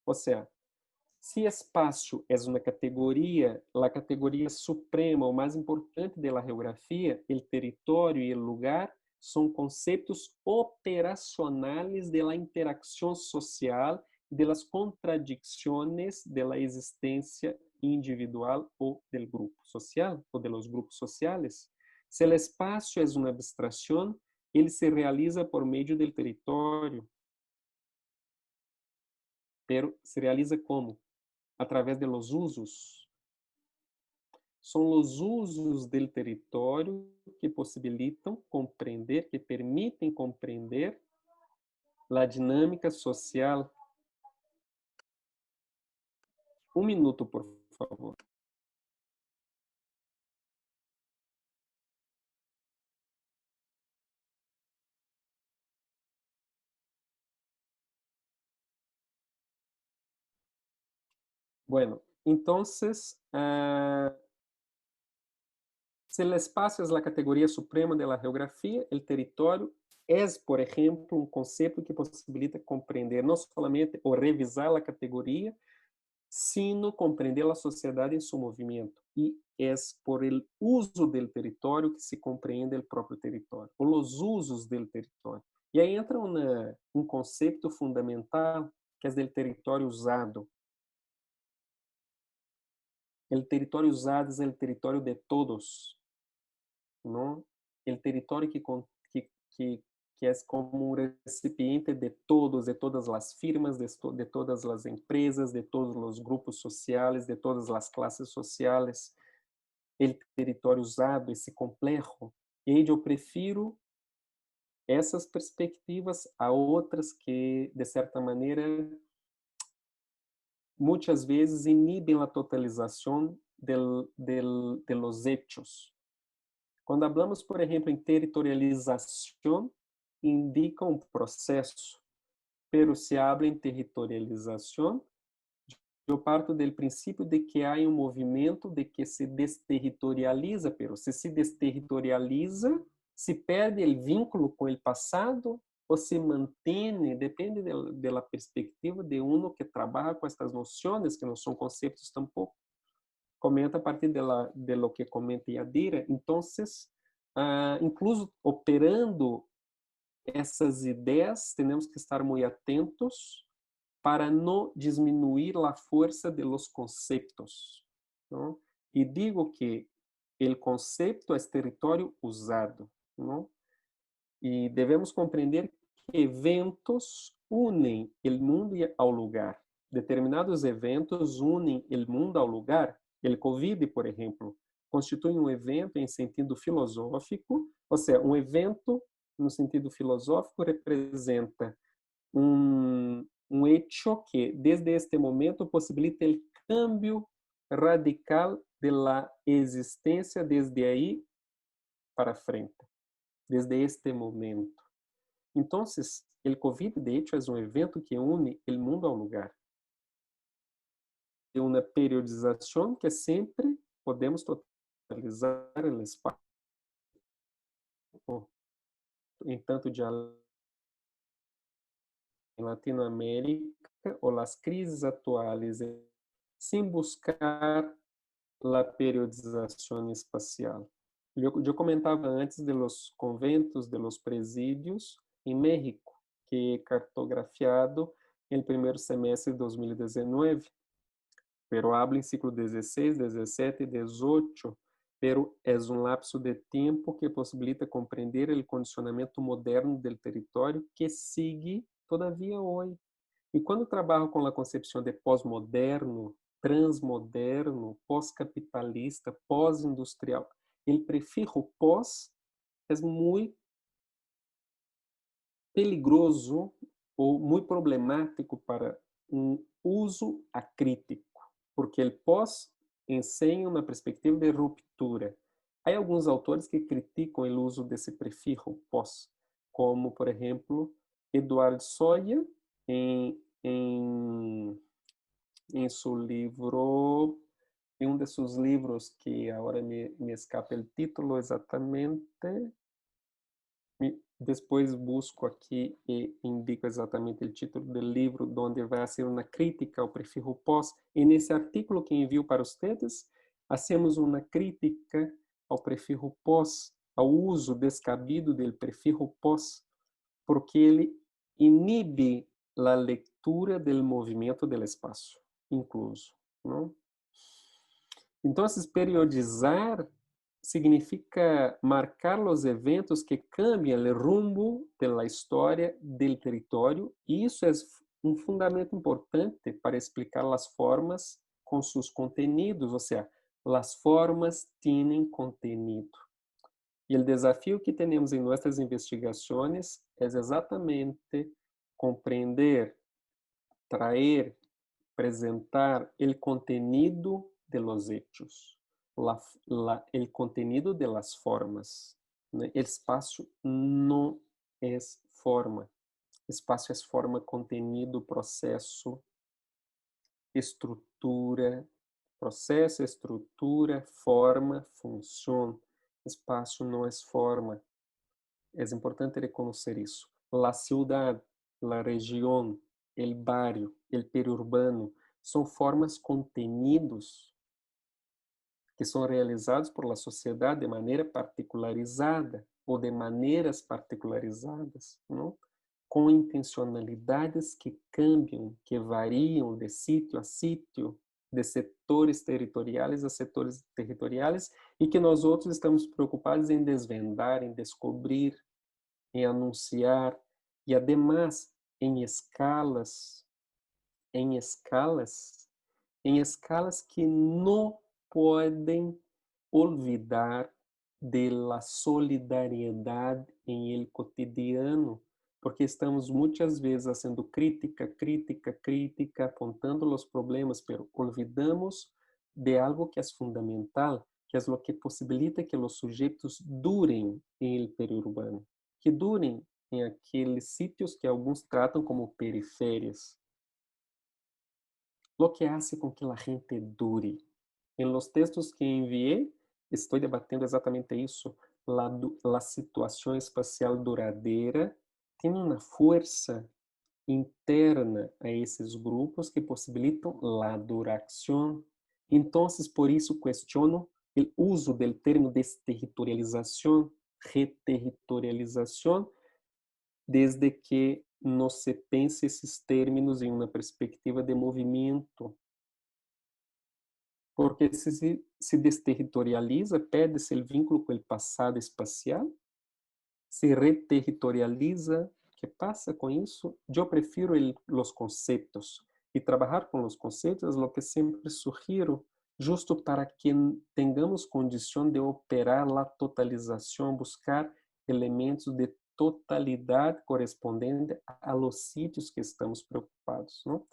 Ou seja, se espaço é uma categoria, a categoria suprema, o mais importante da geografia, o território e o lugar, são conceitos operacionais da interação social, das contradições da existência individual ou do grupo social, ou de los grupos sociales. Se o espaço é uma abstração, ele se realiza por meio do território. Pero se realiza como? Através de los usos. São os usos do território que possibilitam compreender, que permitem compreender a dinâmica social. Um minuto, por favor. Bueno, entonces, se o espaço é a categoria suprema da geografia, o território é, por exemplo, um conceito que possibilita compreender não somente ou revisar a categoria, sino compreender a sociedade em seu movimento. E é por el uso do território que se compreende o próprio território, ou os usos do território. E aí entra um conceito fundamental, que é do território usado. O território usado é o território de todos, não? O território que é como um recipiente de todos, de todas as firmas, de todas as empresas, de todos os grupos sociais, de todas as classes sociais. O território usado, esse complexo. E eu prefiro essas perspectivas a outras que, de certa maneira, muitas vezes inibem a totalização de los hechos. Quando falamos, por exemplo, em territorialização, indica um processo. pero se habla em territorialização, eu parto do princípio de que há um movimento de que se desterritorializa, pero se desterritorializa, se perde o vínculo com o passado ou se mantém, depende da perspectiva de uno que trabalha com estas noções, que não são conceitos tampouco. Comenta a partir de lo que comenta Yadira. Então, incluso operando essas ideias, temos que estar muito atentos para não diminuir a força de los conceitos, não? E digo que o conceito é território usado, não? E devemos compreender que eventos unem o mundo ao lugar. Determinados eventos unem o mundo ao lugar. O Covid, por exemplo, constitui um evento em sentido filosófico, ou seja, um evento no sentido filosófico representa um hecho que, desde este momento, possibilita o cambio radical de la existência desde aí para frente, desde este momento. Então, o Covid, de hecho, é um evento que une o mundo ao lugar. É uma periodização que sempre podemos totalizar o espaço, em tanto de em Latinoamérica ou as crises atuais, sem buscar a periodização espacial. Eu comentava antes de los conventos, de los presídios em México, que é cartografiado no primeiro semestre de 2019, pero habla em ciclo 16, 17 e 18, pero é um lapso de tempo que possibilita compreender o condicionamento moderno do território que sigue todavia hoje. E quando trabalho com a concepção de pós-moderno, transmoderno, pós-capitalista, pós-industrial, o prefixo pós é muito peligroso ou muito problemático para um uso acrítico, porque o pós ensina uma perspectiva de ruptura. Há alguns autores que criticam o uso desse prefixo pós, como, por exemplo, Eduardo Soya, em seu livro, em um de seus livros, que agora me escapa o título exatamente, depois busco aqui e indico exatamente o título do livro, onde vai ser uma crítica ao prefixo pós. E nesse artigo que envio para vocês, hacemos uma crítica ao prefixo pós, ao uso descabido do prefixo pós, porque ele inibe a leitura do movimento do espaço, incluso, não? Então, periodizar significa marcar os eventos que cambiam o rumbo da história do território, e isso é um fundamento importante para explicar as formas com seus contenidos, ou seja, as formas têm contenido. E o desafio que temos em nossas investigações é exatamente compreender, trazer, apresentar o contenido de los hechos, el contenido de las formas. Né? El espaço não é forma. Espaço é forma, contenido, processo, estrutura. Processo, estrutura, forma, função. Espaço não é forma. É importante reconhecer isso. La ciudad, la região, el barrio, el periurbano, são formas, contenidos que são realizados por la sociedade de maneira particularizada ou de maneiras particularizadas, não? Com intencionalidades que cambiam, que variam de sítio a sítio, de setores territoriais a setores territoriais, e que nós outros estamos preocupados em desvendar, em descobrir, em anunciar, e además em escalas que não podem olvidar de la solidariedade em el cotidiano, porque estamos muitas vezes fazendo crítica, apontando os problemas, pero olvidamos de algo que é fundamental, que é o que possibilita que os sujeitos durem em el periurbano, que durem em aqueles sítios que alguns tratam como periferias. Lo que hace com que a gente dure. Em los textos que enviei, estou debatendo exatamente isso. La situação espacial duradeira tem uma força interna a esses grupos que possibilitam a duração. Então, por isso questiono o uso do termo desterritorialização, reterritorialização, desde que não se pense esses términos em uma perspectiva de movimento. Porque se desterritorializa, perde-se o vínculo com o passado espacial, se reterritorializa. ¿Qué pasa con isso? Eu prefiro os conceitos e trabalhar com os conceitos é o que sempre sugiro, justo para que tenhamos condição de operar a totalização, buscar elementos de totalidade correspondente a los sítios que estamos preocupados, não?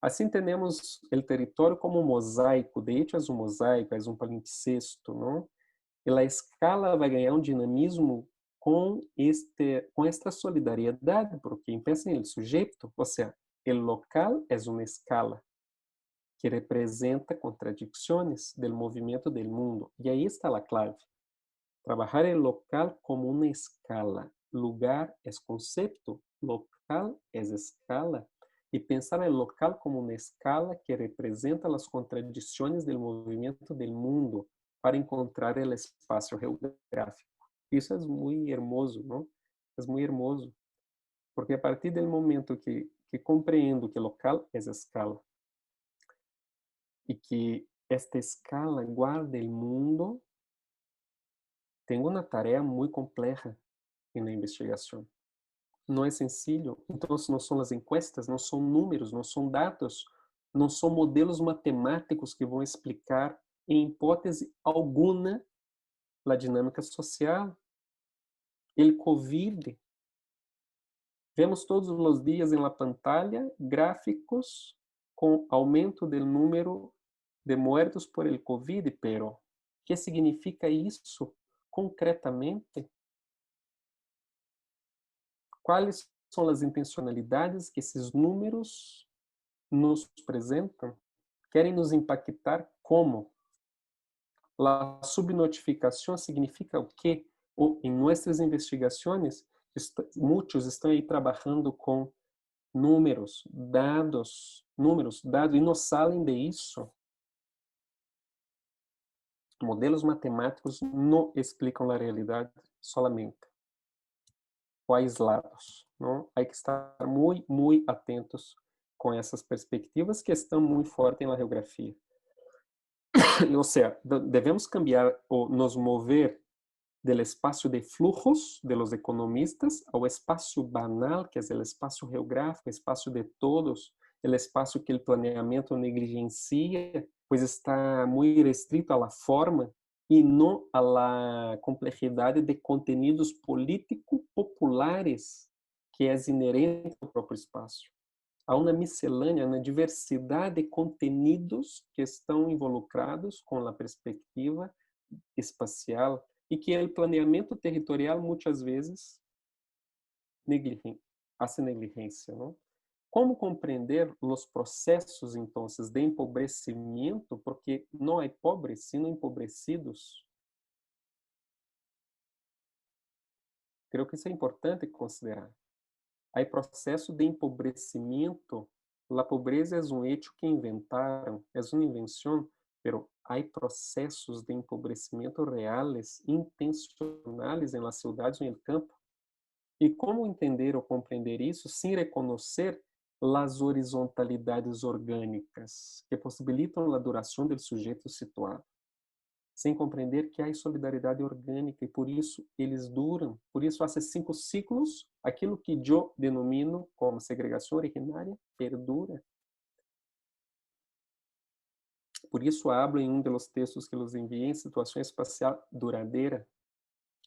Assim temos o território como um mosaico, de hecho é um mosaico, é um palimpsesto, não? E a escala vai ganhar um dinamismo com esta solidariedade, porque pensa em el sujeito, ou seja, o local é uma escala que representa contradições do movimento do mundo. E aí está a clave. Trabalhar o local como uma escala. Lugar é conceito, local é escala. E pensar o local como uma escala que representa as contradições do movimento do mundo para encontrar o espaço geográfico. Isso é muito hermoso, não? É muito hermoso, porque a partir do momento que compreendo que local é escala e que esta escala guarda o mundo, tenho uma tarefa muito complexa na investigação. Não é sencillo. Então, não são as encuestas, não são números, não são dados, não são modelos matemáticos que vão explicar, em hipótese alguma, a dinâmica social. O COVID. Vemos todos os dias na pantalla gráficos com aumento do número de muertos por el COVID, pero ¿qué significa isso concretamente? Quais são as intencionalidades que esses números nos apresentam? Querem nos impactar como? A subnotificação significa o quê? Em nossas investigações, muitos estão aí trabalhando com números, dados, e não saem de isso. Modelos matemáticos não explicam a realidade solamente, ou aislados. Não? Há que estar muito, muito atentos com essas perspectivas que estão muito fortes na geografia. Ou seja, devemos cambiar ou nos mover do espaço de flujos de los economistas ao espaço banal, que é o espaço geográfico, o espaço de todos, o espaço que o planeamento negligencia, pois está muito restrito à forma e não à complexidade de conteúdos político-populares que é inerente ao próprio espaço. Há uma miscelânea, uma diversidade de conteúdos que estão involucrados com a perspectiva espacial e que o planeamento territorial muitas vezes hace negligência, não? Como compreender os processos, então, de empobrecimento, porque não há pobres, sino empobrecidos? Creio que isso é importante considerar. Há processo de empobrecimento. A pobreza é um hecho que inventaram, é uma invenção, pero há processos de empobrecimento reais, intencionais em las cidades ou no campo. E como entender ou compreender isso sem reconhecer as horizontalidades orgânicas que possibilitam a duração do sujeito situado? Sem compreender que há solidariedade orgânica e por isso eles duram. Por isso, há 5 ciclos, aquilo que eu denomino como segregação originária perdura. Por isso, hablo em um dos textos que los enviei em situação espacial duradeira,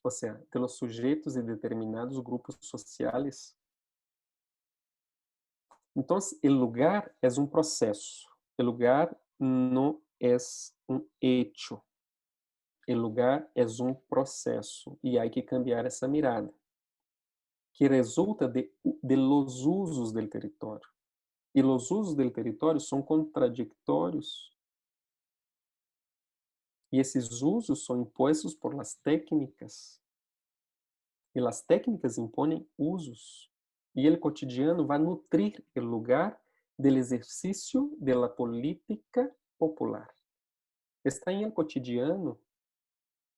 ou seja, de los sujeitos e determinados grupos sociais. Então, o lugar é um processo. O lugar não é um hecho. O lugar é um processo e há que cambiar essa mirada. que resulta de los usos del território. E los usos del território são contraditórios. E esses usos são impostos por las técnicas. E as técnicas impõem usos. E o cotidiano vai nutrir o lugar do exercício da política popular. Está em el cotidiano.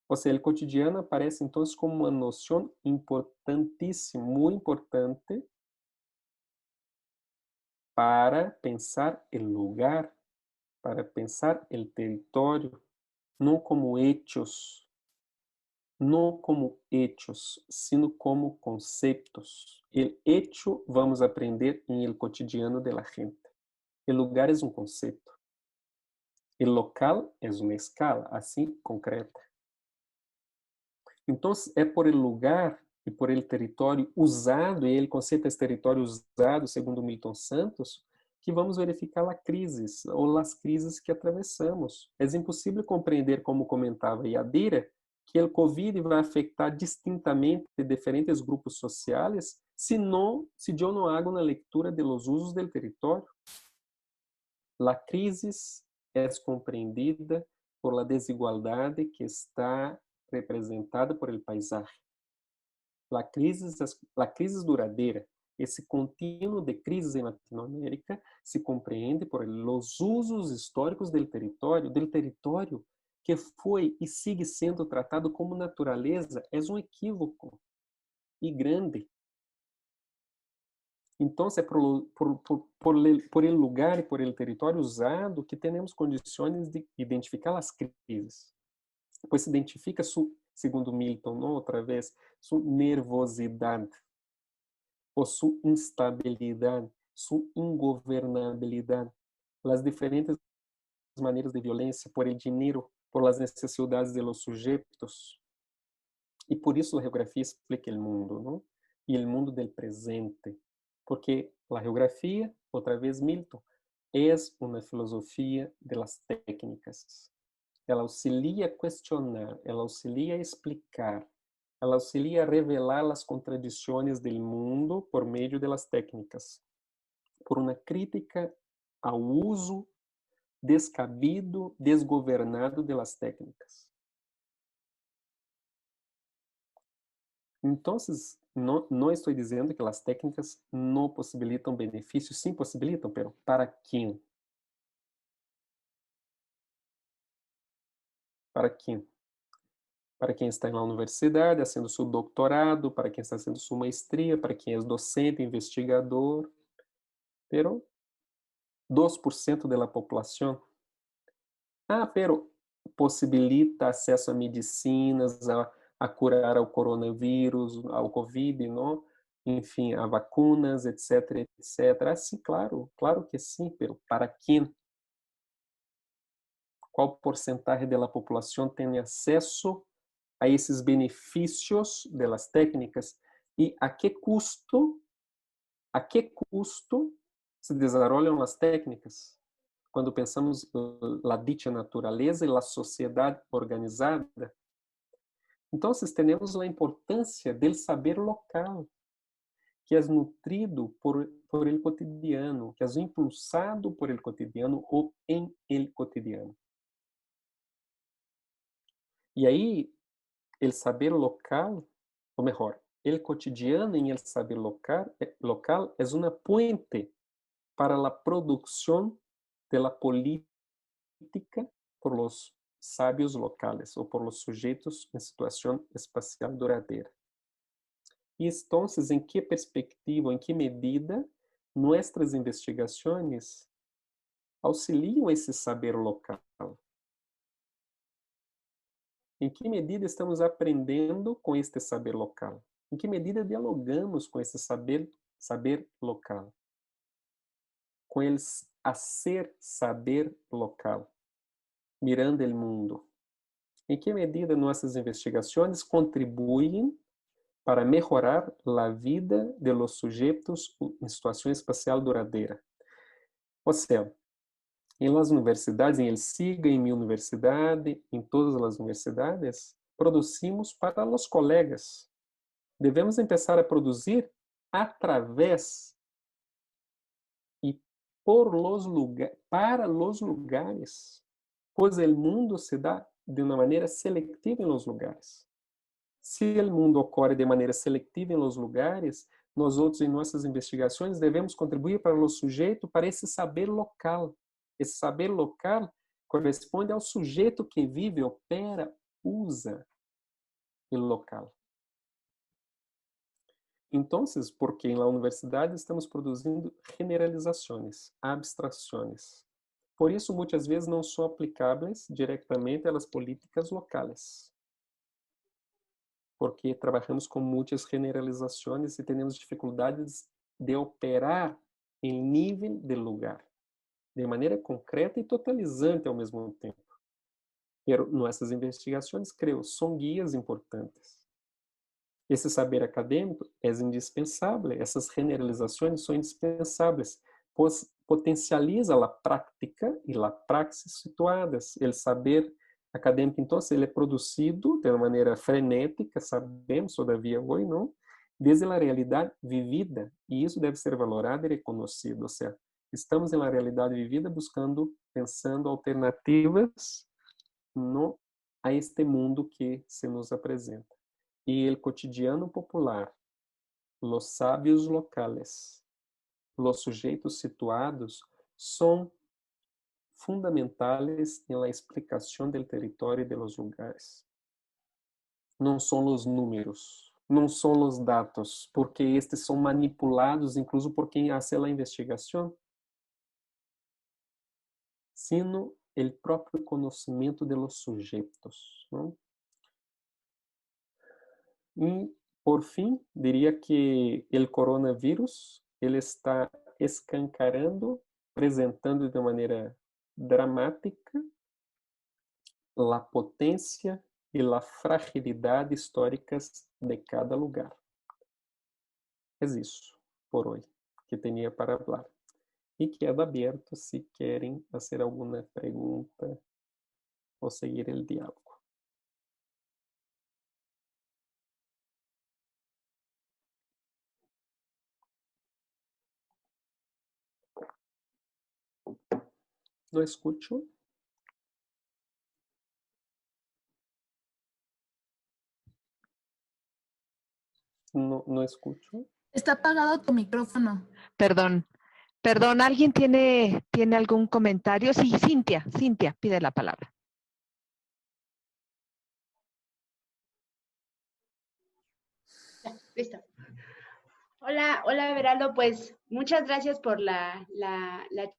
Ou seja, o cotidiano aparece então como uma noção importantíssima, muito importante para pensar o lugar, para pensar o território, não como hechos, não como hechos, sino como conceptos. O hecho vamos aprender em el cotidiano de la gente. O lugar é um conceito. O local é uma escala, assim concreta. Então, é por el lugar e por el território usado, e ele conceita esse território usado, segundo Milton Santos, que vamos verificar a crise, ou as crises que atravessamos. É impossível compreender, como comentava Yadira, que o Covid vai afetar distintamente diferentes grupos sociais se eu não hago uma leitura de los usos del território. La crise é compreendida por la desigualdade que está representada por el paisaje. La crisis duradeira, esse contínuo de crises em Latinoamérica, se compreende por los usos históricos del território que foi e sigue sendo tratado como natureza, é um equívoco e grande. Então, é por el lugar e por el território usado que temos condições de identificar as crises. Pois se identifica, segundo Milton, não, outra vez, sua nervosidade, ou sua instabilidade, sua ingovernabilidade, as diferentes maneiras de violência por el dinheiro, por as necessidades de los sujeitos. E por isso a geografia explica o mundo, não? E o mundo del presente. Porque a geografia, outra vez Milton, é uma filosofia de las técnicas. Ela auxilia a questionar, ela auxilia a explicar, ela auxilia a revelar as contradições do mundo por meio das técnicas, por uma crítica ao uso descabido, desgovernado das técnicas. Então, não estou dizendo que as técnicas não possibilitam benefícios, sim possibilitam, pero para quem? Para quem? Para quem está na universidade, fazendo seu doutorado, para quem está fazendo sua maestria, para quem é docente, investigador. Pero 2% da população. Pero possibilita acesso a medicinas, a curar ao coronavírus, ao Covid, não? Enfim, a vacunas, etc, etc. Sim, claro que sim, pero para quem? Qual porcentagem da população tem acesso a esses benefícios das técnicas e a que custo se desenvolvem as técnicas? Quando pensamos na dicha natureza e na sociedade organizada, então temos a importância do saber local, que é nutrido por el cotidiano, que é impulsado por el cotidiano ou em el cotidiano. E aí, el saber local, ou melhor, el cotidiano em el saber local é uma puente para a produção de la política por los sábios locales ou por los sujeitos em situação espacial duradeira. E então, em que perspectiva, em que medida, nossas investigações auxiliam esse saber local? Em que medida estamos aprendendo com este saber local? Em que medida dialogamos com esse saber local? Com el hacer saber local, mirando o mundo. Em que medida nossas investigações contribuem para melhorar a vida de los sujeitos em situação espacial duradeira? Ou seja, em las universidades, em el SIGA, em minha universidade, em todas as universidades, produzimos para os colegas. Devemos começar a produzir através e por los para os lugares, pois o mundo se dá de uma maneira seletiva em los lugares. Se o mundo ocorre de maneira seletiva em los lugares, nós outros em nossas investigações devemos contribuir para o sujeito, para esse saber local. Esse saber local corresponde ao sujeito que vive, opera, usa o local. Então, porque na universidade estamos produzindo generalizações, abstrações. Por isso, muitas vezes não são aplicáveis diretamente às políticas locais. Porque trabalhamos com muitas generalizações e temos dificuldades de operar em nível de lugar, de maneira concreta e totalizante ao mesmo tempo. Mas nossas investigações, creio, são guias importantes. Esse saber acadêmico é indispensável, essas generalizações são indispensáveis, pois potencializa a prática e a praxis situadas. O saber acadêmico, então, ele é produzido de uma maneira frenética, sabemos, todavia, hoje não, desde a realidade vivida, e isso deve ser valorado e reconhecido. Ou seja, estamos na realidade vivida buscando, pensando alternativas a este mundo que se nos apresenta. E o cotidiano popular, os sábios locais, os sujeitos situados, são fundamentais na explicação do território e de los lugares. Não são os números, não são os dados, porque estes são manipulados, incluso por quem hace a investigação, sino o próprio conhecimento de los sujeitos, não? E, por fim, diria que o coronavírus ele está escancarando, apresentando de maneira dramática a potência e a fragilidade históricas de cada lugar. É isso por hoje que tinha para falar. E queda aberto se querem fazer alguma pergunta ou seguir o diálogo. Não escuto. No escucho. Está apagado tu micrófono. Perdón, ¿alguien tiene algún comentario? Sí, Cintia pide la palabra. Listo. Hola, Everaldo, pues muchas gracias por la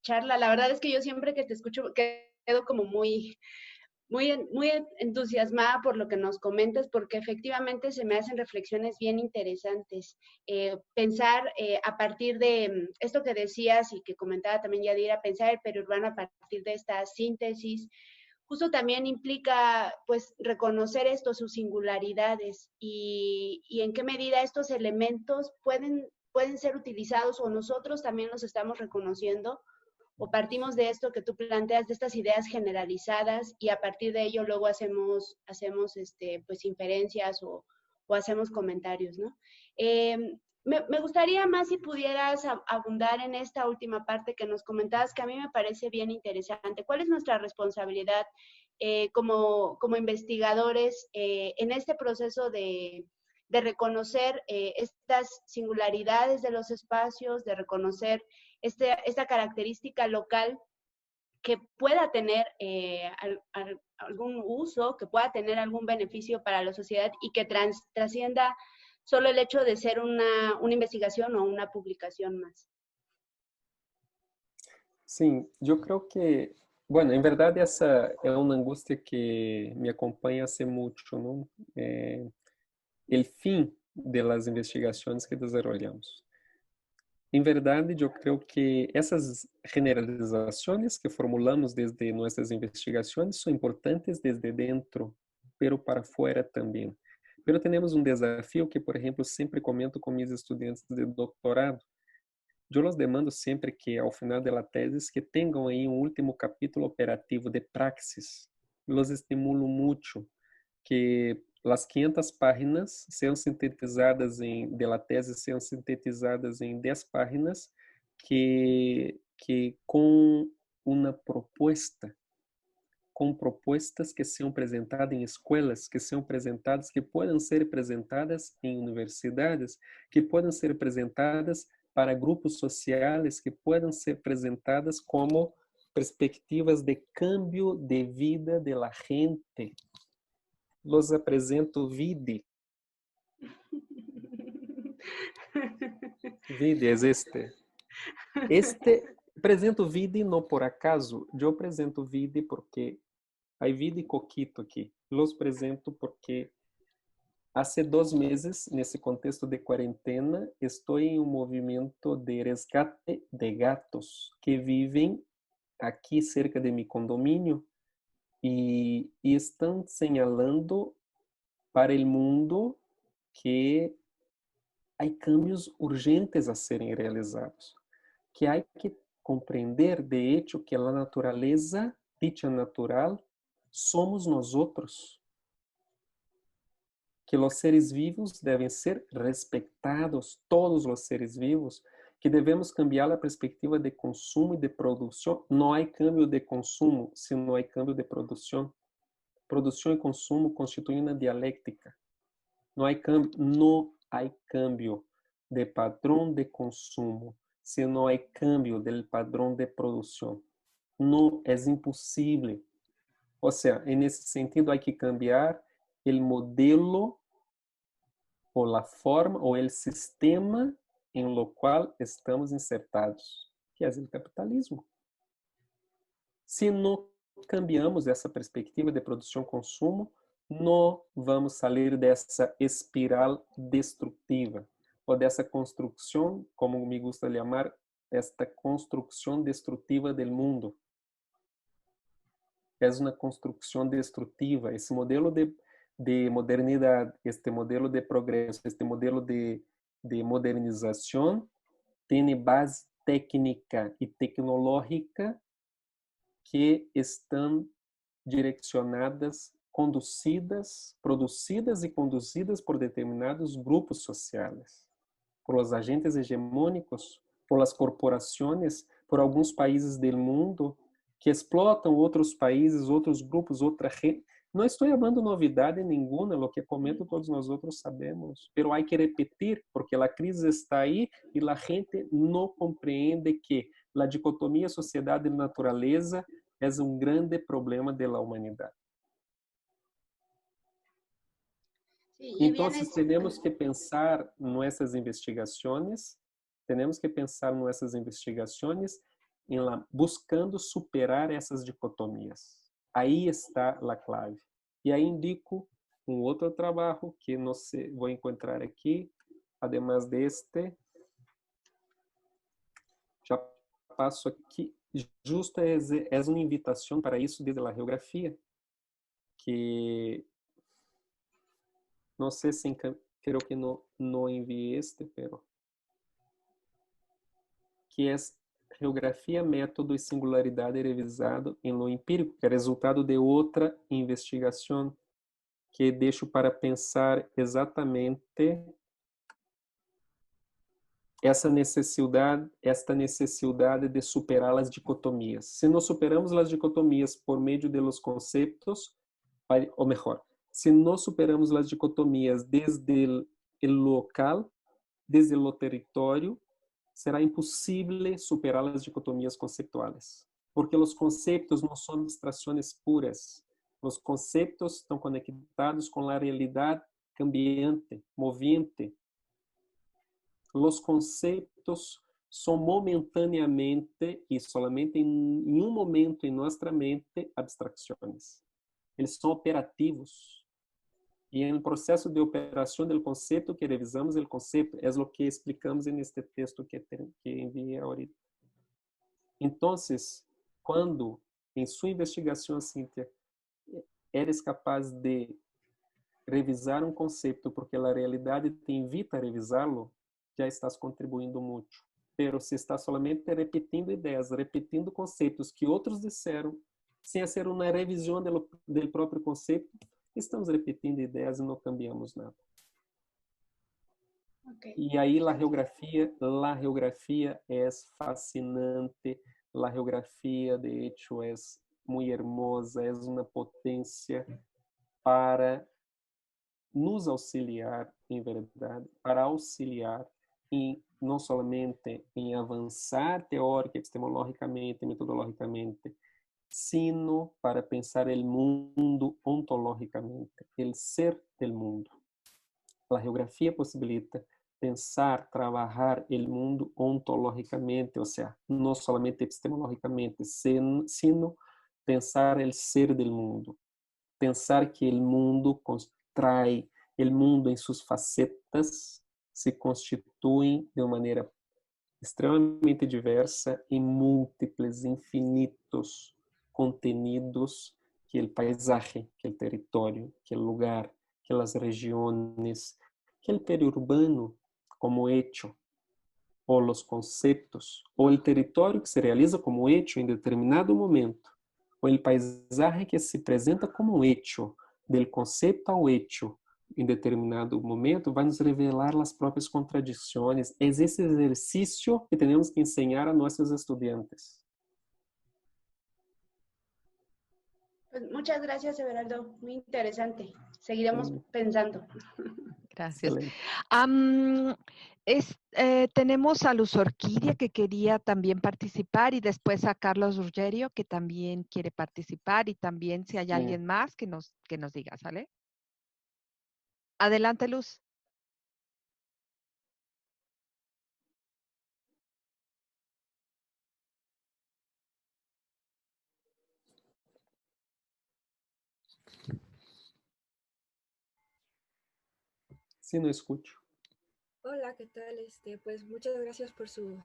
charla. La verdad es que yo siempre que te escucho quedo como muy entusiasmada por lo que nos comentas, porque efectivamente se me hacen reflexiones bien interesantes. Pensar a partir de esto que decías y que comentaba también Yadira, pensar el periurbano a partir de esta síntesis, justo también implica pues reconocer esto, sus singularidades y en qué medida estos elementos pueden ser utilizados o nosotros también los estamos reconociendo o partimos de esto que tú planteas, de estas ideas generalizadas y a partir de ello luego hacemos pues inferencias o hacemos comentarios, ¿no? Me gustaría más si pudieras abundar en esta última parte que nos comentabas, que a mí me parece bien interesante. ¿Cuál es nuestra responsabilidad como investigadores en este proceso de reconocer estas singularidades de los espacios, de reconocer esta característica local que pueda tener algún uso, que pueda tener algún beneficio para la sociedad y que trascienda solo el hecho de ser una investigación o una publicación más? Sim, eu creio que, bueno, em verdade essa é uma angústia que me acompanha há muito, não? O fim das investigações que desenvolvemos. Em verdade, eu creio que essas generalizações que formulamos desde nossas investigações são importantes desde dentro, pero para fora também. Pero temos um desafio que, por exemplo, sempre comento com meus estudantes de doutorado. Eu los demando sempre que, ao final da tese, que tenham aí um último capítulo operativo de praxis. Los estimulo muito que As 500 páginas são sintetizadas de la tese são sintetizadas em 10 páginas que com uma proposta, com propostas que são apresentadas em escolas, que são apresentadas, que podem ser apresentadas em universidades, que podem ser apresentadas para grupos sociais, que podem ser apresentadas como perspectivas de cambio de vida de la gente. Los apresento vide. Vide é este. Apresento vide não por acaso. Eu apresento vide porque hay vide coquito aqui. Los apresento porque há 2 meses, nesse contexto de quarentena, estou em um movimento de resgate de gatos que vivem aqui cerca de meu condomínio e estão señalando para o mundo que há cambios urgentes a serem realizados, que há que compreender de hecho que a natureza, dicha natural, somos nós outros, que os seres vivos devem ser respeitados, todos os seres vivos, que devemos cambiar a perspectiva de consumo e de produção. Não há cambio de consumo se não há cambio de produção. Produção e consumo constituem uma dialéctica. Não há cambio de padrão de consumo se não há cambio do padrão de produção. Não é impossível. Ou seja, nesse sentido, há que cambiar o modelo ou a forma ou o sistema em lo qual estamos insertados, que é o capitalismo. Se não cambiamos essa perspectiva de produção-consumo, não vamos sair dessa espiral destrutiva ou dessa construção, como me gusta chamar, esta construção destrutiva do mundo. É uma construção destrutiva. Esse modelo de modernidade, este modelo de progresso, este modelo de modernização tem base técnica e tecnológica que estão direcionadas, produzidas e conduzidas por determinados grupos sociais, por os agentes hegemônicos, por as corporações, por alguns países do mundo que explotam outros países, outros grupos, outra gente. Não estou falando novidade nenhuma, o que comento todos nós outros sabemos, pero há que repetir, porque a crise está aí e a gente não compreende que a dicotomia sociedade e natureza é um grande problema da humanidade. Então, temos que pensar nessas investigações, buscando superar essas dicotomias. Aí está a clave. E aí indico um outro trabalho que não sei, vou encontrar aqui, además deste. Já passo aqui. Justo é uma invitação para isso desde a geografia, que não sei se creo que não enviei este, pero que é Geografia, Método e Singularidade revisado em lo empírico, que é resultado de outra investigação que deixo para pensar exatamente esta necessidade de superar as dicotomias. Se não superamos as dicotomias por meio de los conceitos, ou melhor, se não superamos as dicotomias desde o local, desde o território, será impossível superar as dicotomias conceituais, porque os conceitos não são abstrações puras. Os conceitos estão conectados com a realidade cambiante, movente. Os conceitos são momentaneamente e solamente em um momento em nossa mente abstrações. Eles são operativos. E no processo de operação do conceito que revisamos, o conceito é o que explicamos neste texto que enviei ahorita. Então, quando em sua investigação, Cíntia, eres capaz de revisar um conceito porque a realidade te invita a revisá-lo, já estás contribuindo muito. Pero se está solamente repetindo ideias, repetindo conceitos que outros disseram, sem fazer uma revisão do próprio conceito, estamos repetindo ideias e não cambiamos nada. Okay. E aí a geografia é fascinante, a geografia de hecho é muito hermosa, é uma potência para nos auxiliar, em verdade, para auxiliar em não somente em avançar teórica, epistemologicamente, metodologicamente, sino para pensar o mundo ontologicamente, o ser del mundo. A geografia possibilita pensar, trabalhar o mundo ontologicamente, ou seja, não somente epistemologicamente, sino pensar o ser del mundo, pensar que o mundo contrai, o mundo em suas facetas se constituem de uma maneira extremamente diversa em múltiplos, infinitos contenidos que o paisaje, que o território, que o lugar, que as regiões, que o periurbano como hecho, ou os conceitos, ou o território que se realiza como hecho em determinado momento, ou o paisaje que se apresenta como hecho, del conceito ao hecho, em determinado momento, vai nos revelar as próprias contradições. É esse exercício que temos que ensinar a nossos estudantes. Pues muchas gracias, Everaldo. Muy interesante. Seguiremos pensando. Gracias. Excelente. Tenemos a Luz Orquídea que quería también participar y después a Carlos Ruggerio que también quiere participar y también si hay alguien más que nos diga, ¿sale? Adelante, Luz. Sí, no escucho. Hola, ¿qué tal? Pues muchas gracias por su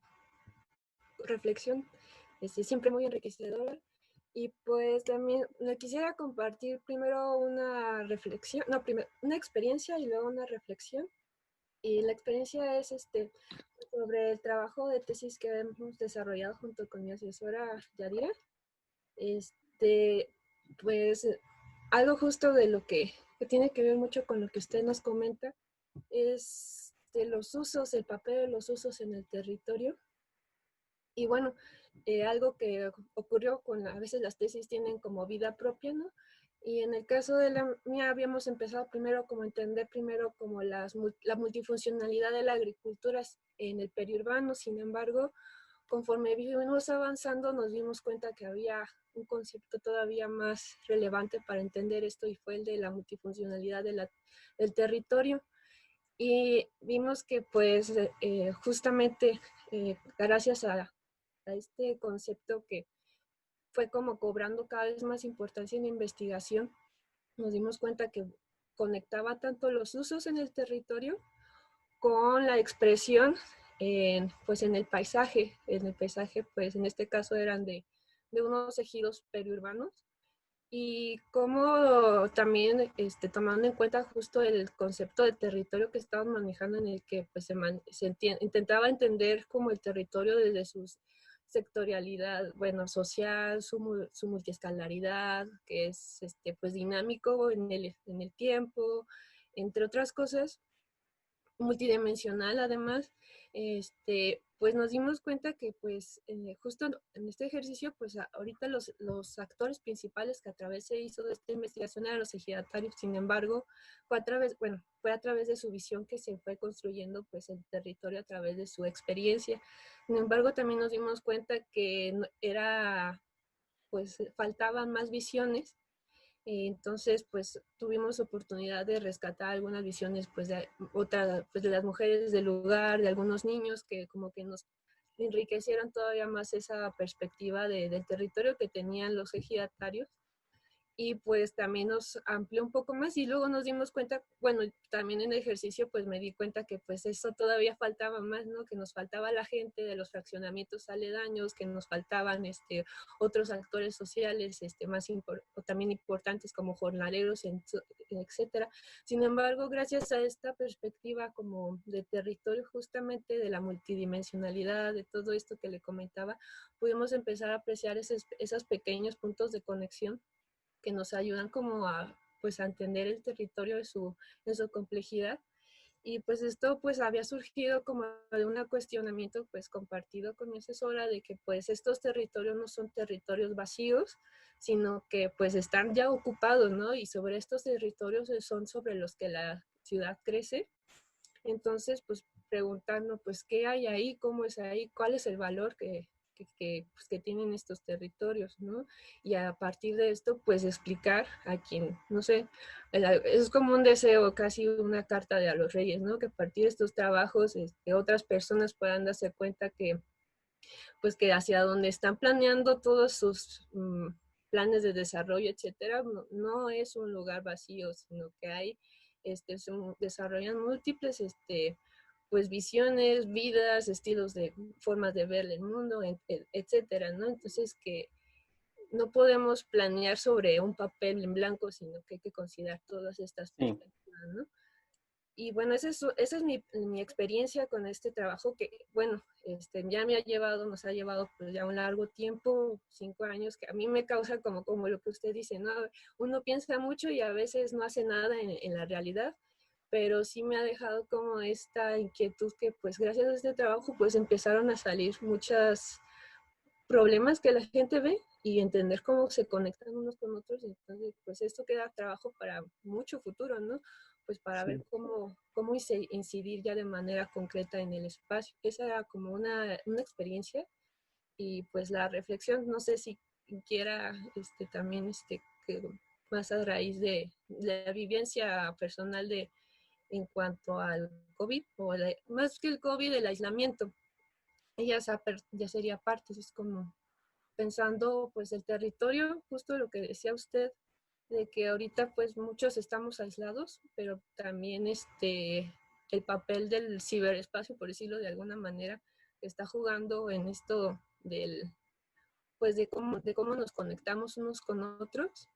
reflexión, siempre muy enriquecedora. Y pues también le quisiera compartir primero una reflexión, no, primero una experiencia y luego una reflexión. Y la experiencia es sobre el trabajo de tesis que hemos desarrollado junto con mi asesora Yadira. Pues algo justo de lo que tiene que ver mucho con lo que usted nos comenta es de los usos, el papel de los usos en el territorio. Y bueno, algo que ocurrió con a veces las tesis tienen como vida propia, ¿no? Y en el caso de la mía habíamos empezado primero como a entender primero como la multifuncionalidad de la agricultura en el periurbano. Sin embargo, conforme vimos avanzando nos dimos cuenta que había un concepto todavía más relevante para entender esto y fue el de la multifuncionalidad del territorio. Y vimos que pues justamente gracias a este concepto que fue como cobrando cada vez más importancia en la investigación, nos dimos cuenta que conectaba tanto los usos en el territorio con la expresión pues en el paisaje. En el paisaje, pues en este caso eran de unos ejidos periurbanos, y cómo también tomando en cuenta justo el concepto de territorio que estaban manejando, en el que pues intentaba entender como el territorio desde su sectorialidad, bueno, social, su multiescalaridad, que es pues dinámico en el tiempo, entre otras cosas, multidimensional además. Pues nos dimos cuenta que pues justo en este ejercicio, pues ahorita los actores principales que a través se hizo de esta investigación eran los ejidatarios. Sin embargo, fue a través de su visión que se fue construyendo pues el territorio a través de su experiencia. Sin embargo, también nos dimos cuenta que pues faltaban más visiones. Entonces, pues tuvimos oportunidad de rescatar algunas visiones, pues pues de las mujeres del lugar, de algunos niños que como que nos enriquecieron todavía más esa perspectiva del territorio que tenían los ejidatarios. Y pues también nos amplió un poco más, y luego nos dimos cuenta, bueno, también en el ejercicio pues me di cuenta que pues eso todavía faltaba más, ¿no? Que nos faltaba la gente de los fraccionamientos aledaños, que nos faltaban otros actores sociales también importantes como jornaleros, etcétera. Sin embargo, gracias a esta perspectiva como de territorio, justamente de la multidimensionalidad, de todo esto que le comentaba, pudimos empezar a apreciar esos pequeños puntos de conexión que nos ayudan como a pues a entender el territorio en su complejidad. Y pues esto pues había surgido como de un cuestionamiento pues compartido con mi asesora de que pues estos territorios no son territorios vacíos, sino que pues están ya ocupados, ¿no? Y sobre estos territorios son sobre los que la ciudad crece. Entonces pues preguntando pues qué hay ahí, cómo es ahí, cuál es el valor pues, que tienen estos territorios, ¿no? Y a partir de esto, pues explicar a quien, no sé, es como un deseo, casi una carta de a los reyes, ¿no? Que a partir de estos trabajos, otras personas puedan darse cuenta que, pues que hacia donde están planeando todos sus planes de desarrollo, etcétera, no es un lugar vacío, sino que hay, desarrollan múltiples, pues visiones, vidas, estilos de formas de ver el mundo, etcétera, ¿no? Entonces que no podemos planear sobre un papel en blanco, sino que hay que considerar todas estas perspectivas, ¿no? Y bueno, esa es mi experiencia con este trabajo que, bueno, ya nos ha llevado pues ya un largo tiempo, 5 años, que a mí me causa como lo que usted dice, ¿no? Uno piensa mucho y a veces no hace nada en la realidad, pero sí me ha dejado como esta inquietud que pues gracias a este trabajo pues empezaron a salir muchos problemas que la gente ve y entender cómo se conectan unos con otros. Entonces, pues esto queda trabajo para mucho futuro, ¿no? Pues para ver cómo incidir ya de manera concreta en el espacio. Esa era como una experiencia y pues la reflexión, no sé si quiera también que más a raíz de la vivencia personal en cuanto al COVID, o más que el COVID, el aislamiento. Ella ya sería parte, es como pensando pues el territorio, justo lo que decía usted, de que ahorita pues muchos estamos aislados, pero también el papel del ciberespacio, por decirlo de alguna manera, está jugando en esto pues de cómo nos conectamos unos con otros,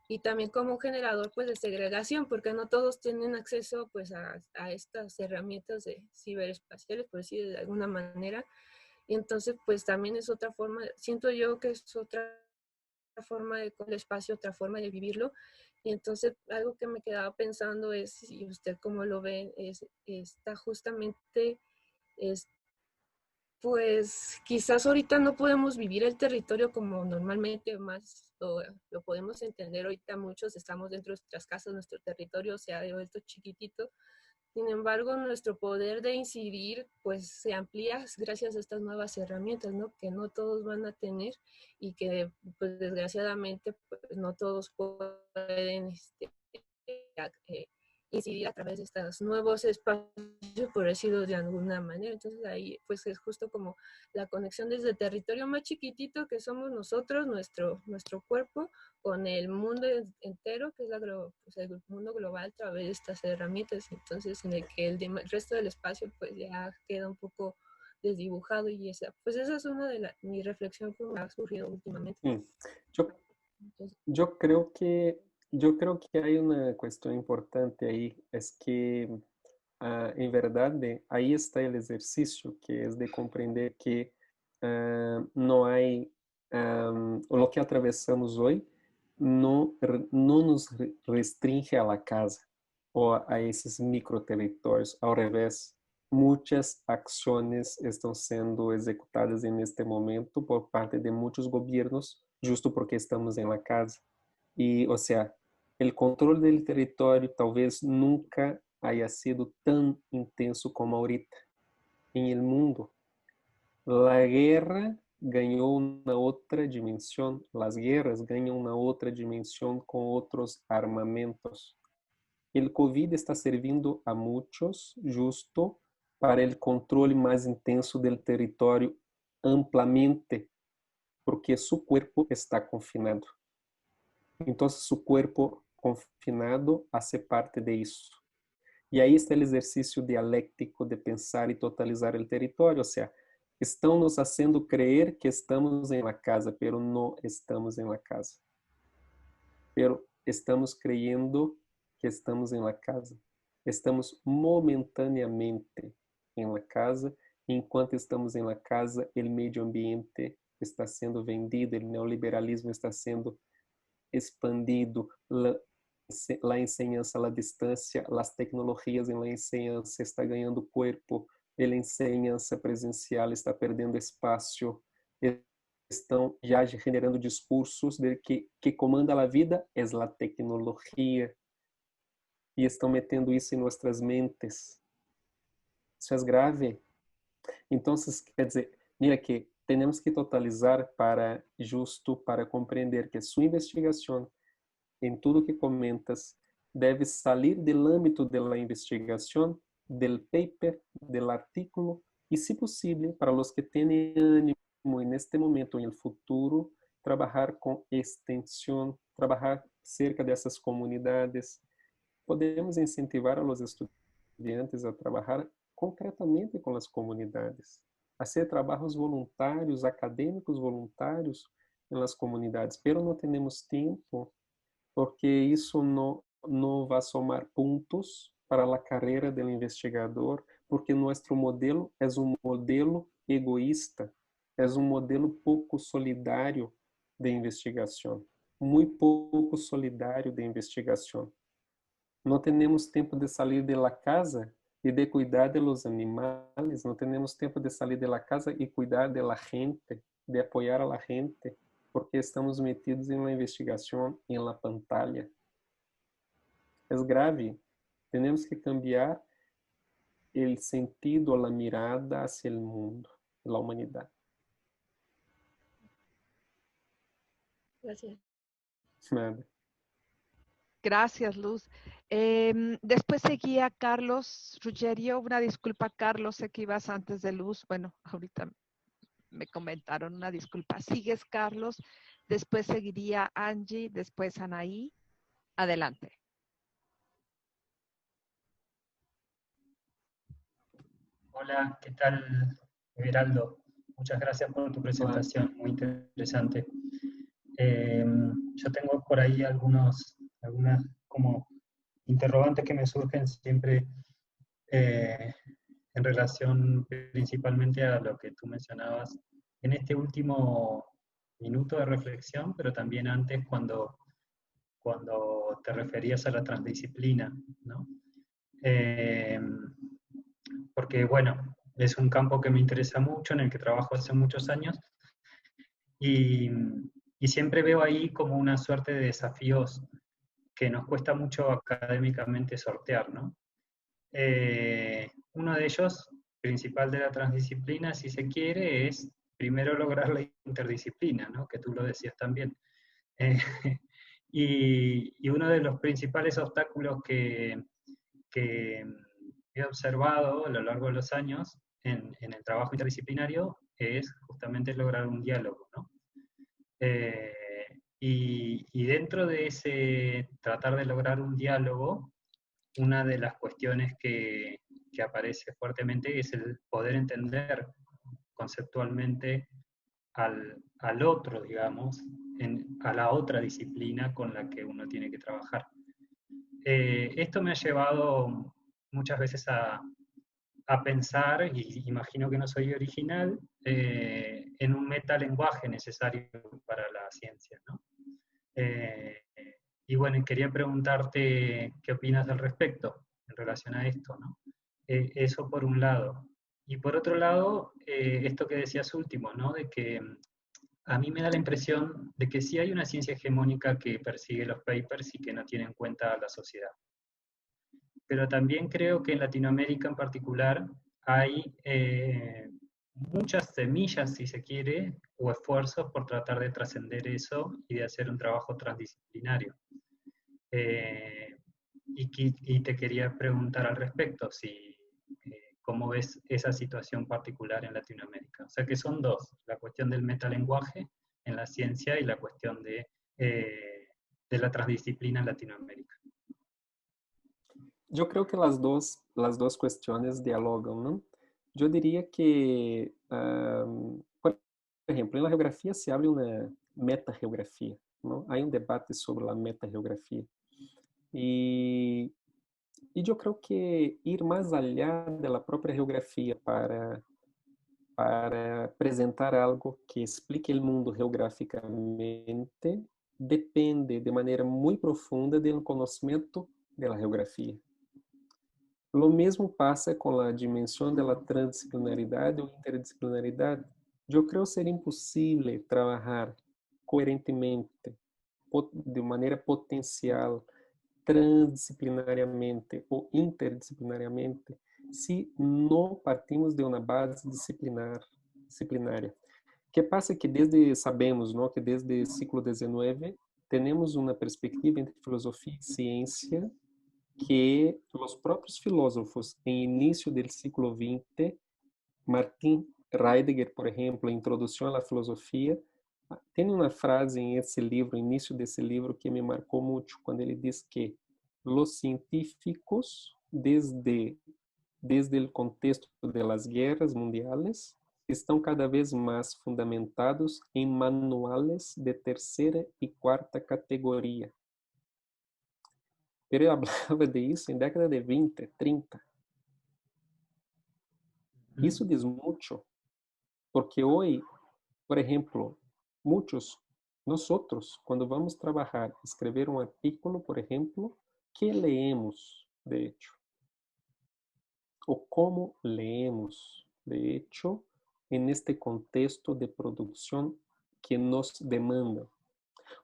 y también como un generador pues de segregación, porque no todos tienen acceso pues a estas herramientas de ciberespaciales, por decirlo de alguna manera. Y entonces pues también es otra forma, siento yo que es otra forma de con el espacio, otra forma de vivirlo. Y entonces algo que me quedaba pensando es, y usted cómo lo ve, está justamente, pues quizás ahorita no podemos vivir el territorio como normalmente más lo podemos entender. Ahorita muchos estamos dentro de nuestras casas, nuestro territorio se ha vuelto chiquitito. Sin embargo, nuestro poder de incidir pues se amplía gracias a estas nuevas herramientas, ¿no? Que no todos van a tener y que pues desgraciadamente pues no todos pueden incidir a través de estos nuevos espacios, por decirlo de alguna manera. Entonces ahí pues es justo como la conexión desde el territorio más chiquitito que somos nosotros, nuestro cuerpo, con el mundo entero, que es pues el mundo global a través de estas herramientas. Entonces en el que el resto del espacio pues ya queda un poco desdibujado, y pues esa es una de mi reflexión que me ha surgido últimamente. Yo, yo creo que hay una cuestión importante ahí, es que en verdad ahí está el ejercicio, que es de comprender que no hay, lo que atravesamos hoy no nos restringe a la casa o a esses microterritorios. Ao revés, muitas acciones estão sendo executadas en este momento por parte de muitos gobiernos, justo porque estamos en la casa. Y, o sea, el control del territorio talvez nunca haya sido tan intenso como ahorita en el mundo. La guerra ganó una otra dimensión, las guerras ganan una otra dimensión con otros armamentos. El COVID está sirviendo a muchos justo para el control más intenso del territorio amplamente, porque su cuerpo está confinado. Entonces su cuerpo confinado hace parte de eso. Y ahí está el ejercicio dialéctico de pensar y totalizar el territorio. O sea, están nos haciendo creer que estamos en la casa, pero no estamos en la casa. Pero estamos creyendo que estamos en la casa. Estamos momentáneamente en la casa. Enquanto estamos en la casa, el medio ambiente está sendo vendido, el neoliberalismo está sendo expandido, la enseñanza a la distancia, las tecnologías en la enseñanza está ganando cuerpo, la enseñanza presencial está perdiendo espacio, estão já generando discursos de que comanda a vida é a tecnologia e estão metendo isso em nossas mentes. Isso é grave. Então, quer dizer, mira que temos que totalizar para compreender que sua investigação em tudo que comentas deve sair do âmbito da investigação, do paper, do artículo e, se possível, para os que têm ânimo en este momento, en el futuro, trabajar con extensión, trabajar cerca de esas comunidades. Podemos incentivar a los estudiantes a trabajar concretamente con las comunidades, hacer trabajos voluntarios, académicos voluntarios en las comunidades, pero no tenemos tiempo porque eso no va a sumar puntos para la carrera del investigador, porque nuestro modelo es un modelo egoísta, é modelo pouco solidário de investigação, muito pouco solidário de investigação. Não temos tempo de sair de la casa e de cuidar de los animales, não temos tempo de sair de la casa e cuidar de la gente, de apoiar a la gente, porque estamos metidos em uma investigação em la pantalla. É grave. Temos que cambiar o sentido, a mirada hacia o mundo, a humanidade. Gracias. Nada. Gracias, Luz. Después seguía Carlos Ruggerio. Una disculpa, Carlos, sé que ibas antes de Luz. Bueno, ahorita me comentaron, una disculpa. Sigues, Carlos. Después seguiría Angie, después Anaí. Adelante. Hola, ¿qué tal, Everaldo? Muchas gracias por tu presentación, muy interesante. Yo tengo por ahí algunas como interrogantes que me surgen siempre en relación principalmente a lo que tú mencionabas en este último minuto de reflexión, pero también antes cuando te referías a la transdisciplina, ¿no? Porque, bueno, es un campo que me interesa mucho, en el que trabajo hace muchos años, y siempre veo ahí como una suerte de desafíos que nos cuesta mucho académicamente sortear, ¿no? Uno de ellos, principal de la transdisciplina, si se quiere, es primero lograr la interdisciplina, ¿no? Que tú lo decías también. Y uno de los principales obstáculos que he observado a lo largo de los años en el trabajo interdisciplinario es justamente lograr un diálogo, ¿no? Y dentro de ese tratar de lograr un diálogo, una de las cuestiones que aparece fuertemente es el poder entender conceptualmente al otro, digamos, a la otra disciplina con la que uno tiene que trabajar. Esto me ha llevado muchas veces a pensar, y imagino que no soy original, en un metalenguaje necesario para la ciencia, ¿no? Y bueno, quería preguntarte qué opinas al respecto en relación a esto, ¿no? Eso por un lado. Y por otro lado, esto que decías último, ¿no? De que a mí me da la impresión de que sí hay una ciencia hegemónica que persigue los papers y que no tiene en cuenta a la sociedad. Pero también creo que en Latinoamérica en particular hay muchas semillas, si se quiere, o esfuerzos por tratar de trascender eso y de hacer un trabajo transdisciplinario. Y te quería preguntar al respecto, cómo ves esa situación particular en Latinoamérica. O sea que son dos, la cuestión del metalenguaje en la ciencia y la cuestión de la transdisciplina en Latinoamérica. Eu creio que as duas questões dialogam, não? Eu diria que, por exemplo, na geografia se abre uma meta-geografia, não? Há debate sobre a meta-geografia. E eu creio que ir mais allá da própria geografia para apresentar algo que explique o mundo geograficamente depende de maneira muito profunda do conhecimento da geografia. Lo mesmo passa com a dimensão da transdisciplinaridade ou interdisciplinaridade. Eu creio ser impossível trabalhar coerentemente, de maneira potencial, transdisciplinariamente ou interdisciplinariamente, se não partimos de uma base disciplinária. Que passa que sabemos, não, que desde o século XIX temos uma perspectiva entre filosofia e ciência que os próprios filósofos em início do século XX, Martin Heidegger, por exemplo, Introdução à Filosofia, tem uma frase em esse livro, início desse livro, que me marcou muito, quando ele diz que os científicos, desde o contexto das guerras mundiais, estão cada vez mais fundamentados em manuais de terceira e quarta categoria. Pero eu falava de isso em década de 20, 30. Isso diz muito, porque hoje, por exemplo, muitos, nós, quando vamos trabalhar, escrever um artículo, por exemplo, que leemos, de hecho, ou como leemos, de hecho, en este contexto de produção que nos demanda.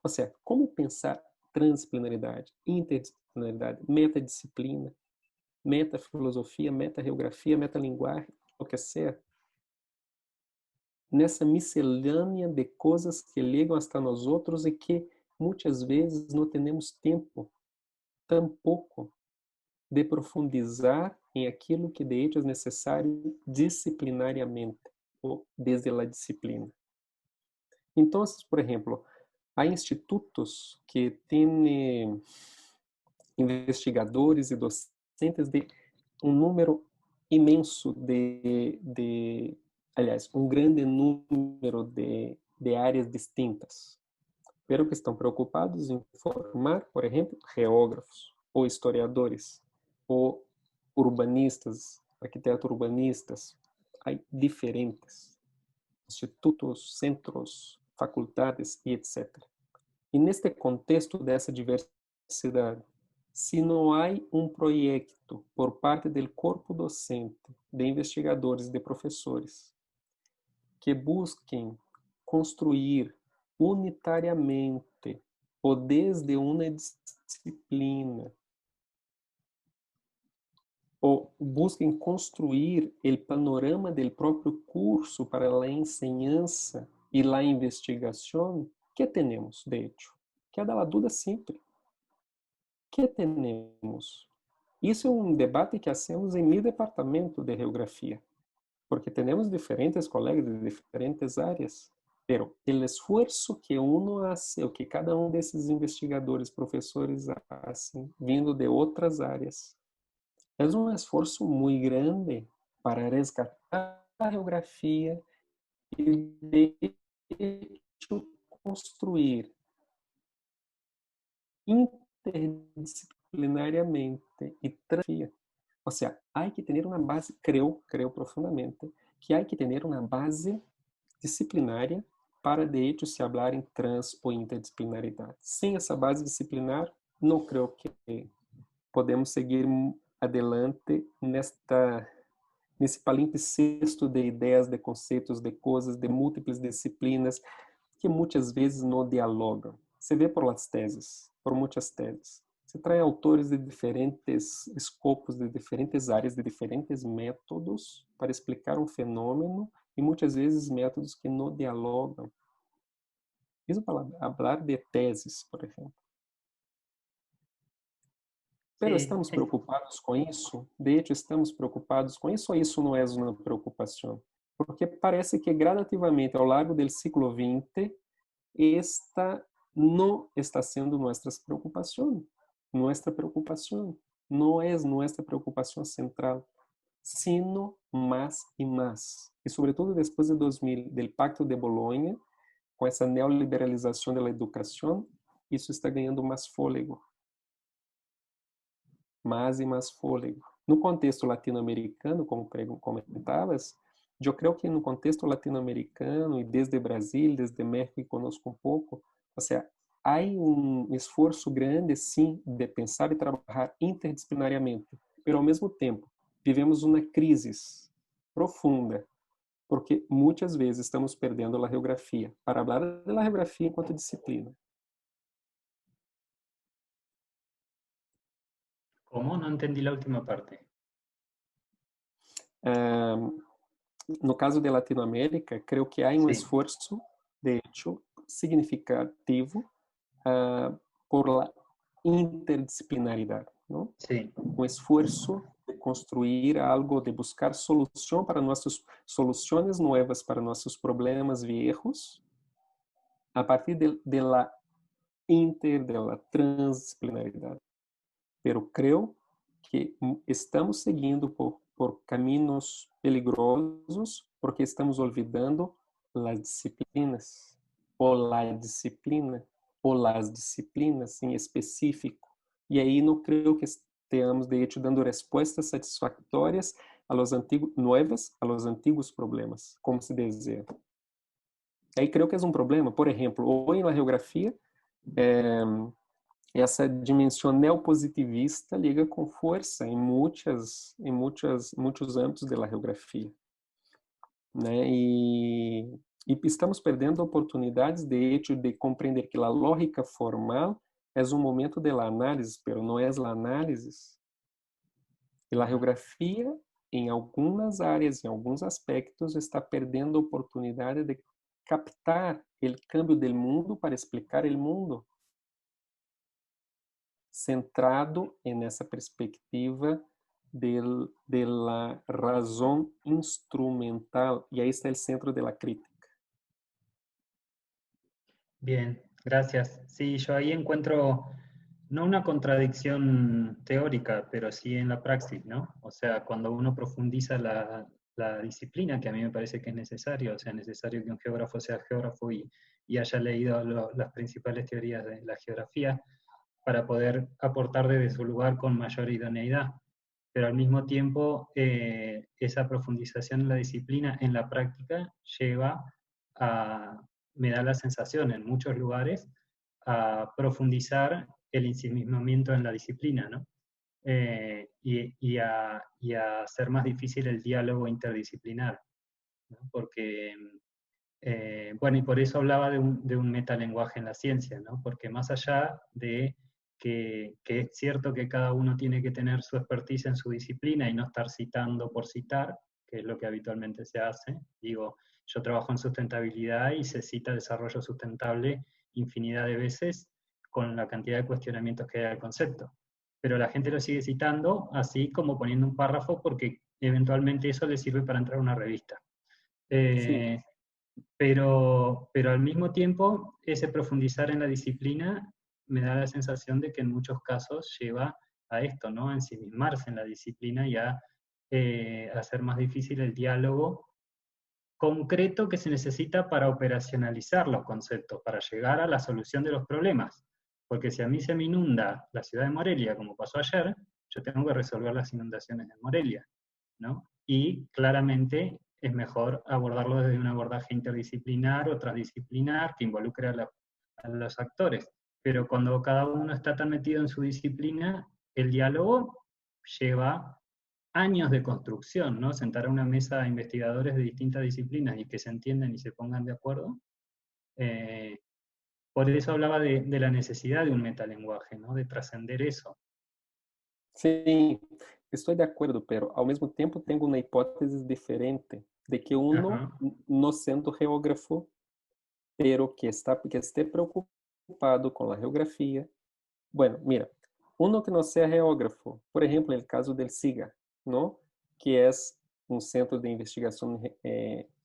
Ou seja, como pensar transdisciplinaridade, interdisciplinaridade, metadisciplina, metafilosofia, metageografia, metalinguagem, o que seja, nessa miscelânea de coisas que ligam hasta nós outros e que muitas vezes não temos tempo, tampouco, de profundizar em aquilo que de hecho é necessário disciplinariamente, ou desde a disciplina. Então, por exemplo, há institutos que têm investigadores e docentes de um número imenso aliás, um grande número de áreas distintas, pero que estão preocupados em formar, por exemplo, geógrafos, ou historiadores, ou urbanistas, arquitetos urbanistas. Há diferentes institutos, centros, faculdades e etc. E neste contexto dessa diversidade, se não há um projeto por parte do corpo docente, de investigadores, de professores, que busquem construir unitariamente ou desde uma disciplina, ou busquem construir o panorama do próprio curso para a enseñanza e a investigação, que temos, de hecho? Que é da dúvida sempre. Que temos? Isso é um debate que hacemos em meu departamento de geografia, porque temos diferentes colegas de diferentes áreas, pero o esforço que uno hace, o que cada um desses investigadores, professores hacen, vindo de outras áreas, é um esforço muito grande para resgatar a geografia e de construir interdisciplinariamente e transfia. Ou seja, há que ter uma base, creio profundamente, que há que ter uma base disciplinária para de hecho se hablar em trans ou interdisciplinaridade. Sem essa base disciplinar, não creio que podemos seguir adelante nesse palimpsesto de ideias, de conceitos, de coisas, de múltiplas disciplinas que muitas vezes não dialogam. Se vê por muitas teses. Se traz autores de diferentes escopos, de diferentes áreas, de diferentes métodos para explicar um fenômeno e muitas vezes métodos que não dialogam. Isso para falar de teses, por exemplo. Pero estamos preocupados com isso? De hecho, estamos preocupados com isso ou isso não é uma preocupação? Porque parece que gradativamente ao longo do século XX, esta não está sendo nossa preocupação. Nossa preocupação não é nossa preocupação central, sino mais e mais. E sobretudo depois de 2000, do Pacto de Bolonha, com essa neoliberalização da educação, isso está ganhando mais fôlego. Mais e mais fôlego. No contexto latino-americano, como comentavas, eu creio que no contexto latino-americano e desde Brasil, desde México, conosco um pouco, ou seja, hay un esfuerzo grande, sim, de pensar e trabalhar interdisciplinariamente, mas ao mesmo tempo vivemos uma crise profunda, porque muitas vezes estamos perdendo a geografia, para falar da geografia enquanto disciplina. ¿Cómo? No entendí la última parte. No caso de Latinoamérica, creio que há um Sí, esforço, de hecho, significativo por la interdisciplinaridade, não? sí, Um esforço de construir algo, de buscar solução para nossos soluções novas para nossos problemas viejos, a partir de la de la transdisciplinaridade. Pero creo que estamos seguindo por caminhos peligrosos porque estamos olvidando las disciplinas, ou la disciplina, ou las disciplinas em específico. E aí não creio que estejamos, de hecho, dando respostas satisfatórias a los antigos, nuevas a los antigos problemas, como se deseja. Aí creio que é um problema. Por exemplo, hoje na geografia, essa dimensão neopositivista liga com força em muitos âmbitos da geografia, né? E estamos perdendo oportunidades de hecho de compreender que a lógica formal é um momento de la análise, pero não é a análise. E a geografia, em algumas áreas, em alguns aspectos, está perdendo a oportunidade de captar o cambio do mundo para explicar o mundo, centrado nessa perspectiva de la razón instrumental, y ahí está el centro de la crítica. bien, gracias. Sí, yo ahí encuentro no una contradicción teórica, pero sí en la praxis, ¿no? O sea, cuando uno profundiza la disciplina, que a mí me parece que es necesario, o sea, es necesario que un geógrafo sea geógrafo y haya leído las principales teorías de la geografía para poder aportar desde su lugar con mayor idoneidad. Pero al mismo tiempo, esa profundización en la disciplina, en la práctica, lleva a, me da la sensación en muchos lugares, a profundizar el ensimismamiento en la disciplina, ¿no? Y a hacer más difícil el diálogo interdisciplinar, ¿no? Porque, bueno, y por eso hablaba de un metalenguaje en la ciencia, ¿no? Porque más allá de que es cierto que cada uno tiene que tener su expertise en su disciplina y no estar citando por citar, que es lo que habitualmente se hace. Digo, yo trabajo en sustentabilidad y se cita desarrollo sustentable infinidad de veces con la cantidad de cuestionamientos que hay al concepto. Pero la gente lo sigue citando así como poniendo un párrafo porque eventualmente eso le sirve para entrar a una revista. Sí. Pero al mismo tiempo, ese profundizar en la disciplina me da la sensación de que en muchos casos lleva a esto, ¿no? A ensimismarse en la disciplina y a hacer más difícil el diálogo concreto que se necesita para operacionalizar los conceptos, para llegar a la solución de los problemas. Porque si a mí se me inunda la ciudad de Morelia, como pasó ayer, yo tengo que resolver las inundaciones de Morelia, ¿no? Y claramente es mejor abordarlo desde un abordaje interdisciplinar o transdisciplinar que involucre a los actores. Pero cuando cada uno está tan metido en su disciplina, el diálogo lleva años de construcción, ¿no? Sentar a una mesa a investigadores de distintas disciplinas y que se entiendan y se pongan de acuerdo. Por eso hablaba de la necesidad de un metalenguaje, ¿no? De trascender eso. Sim, estou de acordo, pero ao mesmo tempo tenho uma hipótese diferente de que uno, Ajá. não sendo geógrafo, pero que esté preocupado com a geografia. Bueno, mira, uno que não seja geógrafo, por exemplo, el caso del SIGA, ¿no? Que é um centro de investigação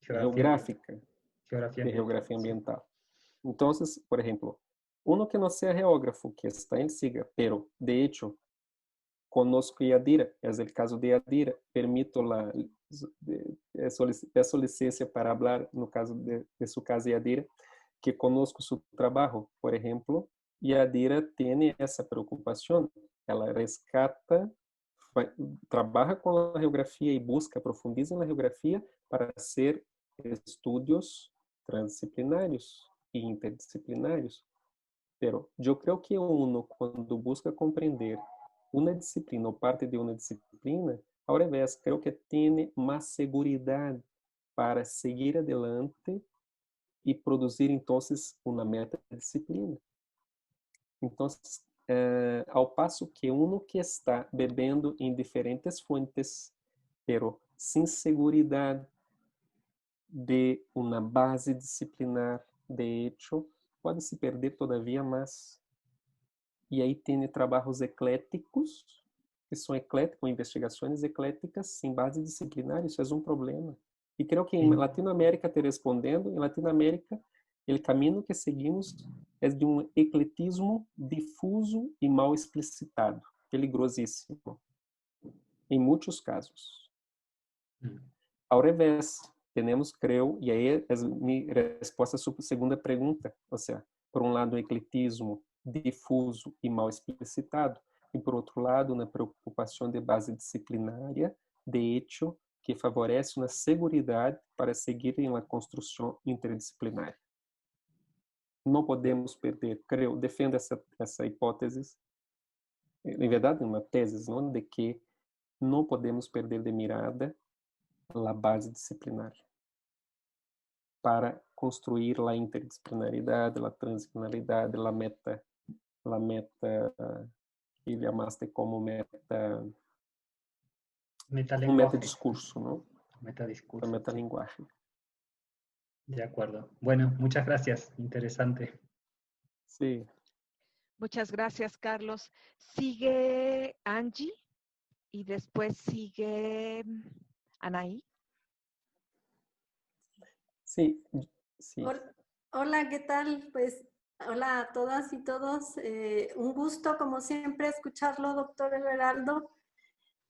geográfica, Geografía de ambiental, geografia sí. ambiental. Então, por exemplo, uno que não seja geógrafo, que está em SIGA, pero de hecho conozco Yadira, é o caso de Yadira, permito peço licença para falar no caso de su caso Yadira, que conozco su trabalho, por exemplo, Yadira tem essa preocupação, ela rescata, trabalha com a geografia e busca, profundiza na geografia para ser estudos transdisciplinários e interdisciplinários. Pero yo creo que uno, cuando busca comprender una disciplina o parte de una disciplina, al revés, creo que tiene más seguridad para seguir adelante y producir entonces una metadisciplina. Entonces, ao passo que uno que está bebendo em diferentes fuentes, pero sem seguridade de uma base disciplinar, de hecho, pode se perder todavía mais. E aí tem trabalhos ecléticos, que são ecléticos, investigações ecléticas sem base disciplinar, isso é um problema. E creio que em Latinoamérica, te respondendo, em Latinoamérica, o caminho que seguimos é de um ecletismo difuso e mal explicitado, peligrosíssimo, em muitos casos. Ao revés, temos, creio, e aí é minha resposta à sua segunda pergunta, ou seja, por um lado, o ecletismo difuso e mal explicitado, e por outro lado, uma preocupação de base disciplinária, de hecho, que favorece uma seguridade para seguir em uma construção interdisciplinar. Não podemos perder, creio, defendo essa hipótese, em verdade, uma tese, não, de que não podemos perder de mirada a base disciplinar para construir a interdisciplinaridade, a transdisciplinaridade, a meta que llamaste como metadiscurso, ¿no? Metadiscurso. Metalinguaje. De acuerdo. Bueno, muchas gracias. Interesante. Sí. Muchas gracias, Carlos. Sigue Angie y después sigue Anaí. Sí, sí. Hola, ¿qué tal? Pues hola a todas y todos. Un gusto, como siempre, escucharlo, doctor Everaldo.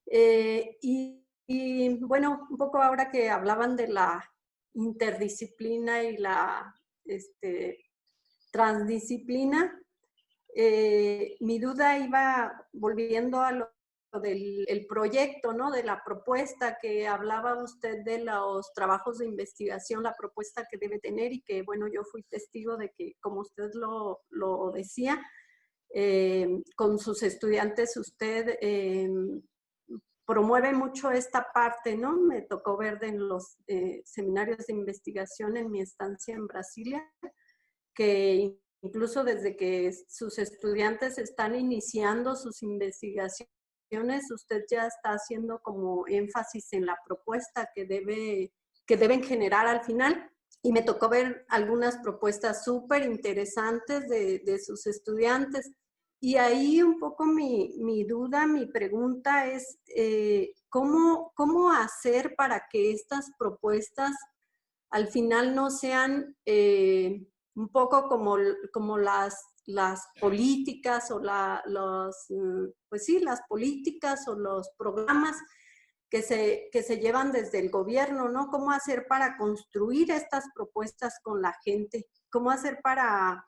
Y bueno, un poco ahora que hablaban de la interdisciplina y la transdisciplina, mi duda iba volviendo a lo del proyecto, ¿no? De la propuesta que hablaba usted de los trabajos de investigación, la propuesta que debe tener y que, bueno, yo fui testigo de que, como usted lo decía, con sus estudiantes usted promueve mucho esta parte, ¿no? Me tocó ver en los seminarios de investigación en mi estancia en Brasilia, que incluso desde que sus estudiantes están iniciando sus investigaciones, usted ya está haciendo como énfasis en la propuesta que deben generar al final. Y me tocó ver algunas propuestas súper interesantes de sus estudiantes. Y ahí un poco mi duda, mi pregunta es, ¿cómo hacer para que estas propuestas al final no sean un poco como las políticas o pues sí, las políticas o los programas que se llevan desde el gobierno, ¿no? ¿Cómo hacer para construir estas propuestas con la gente? ¿Cómo hacer para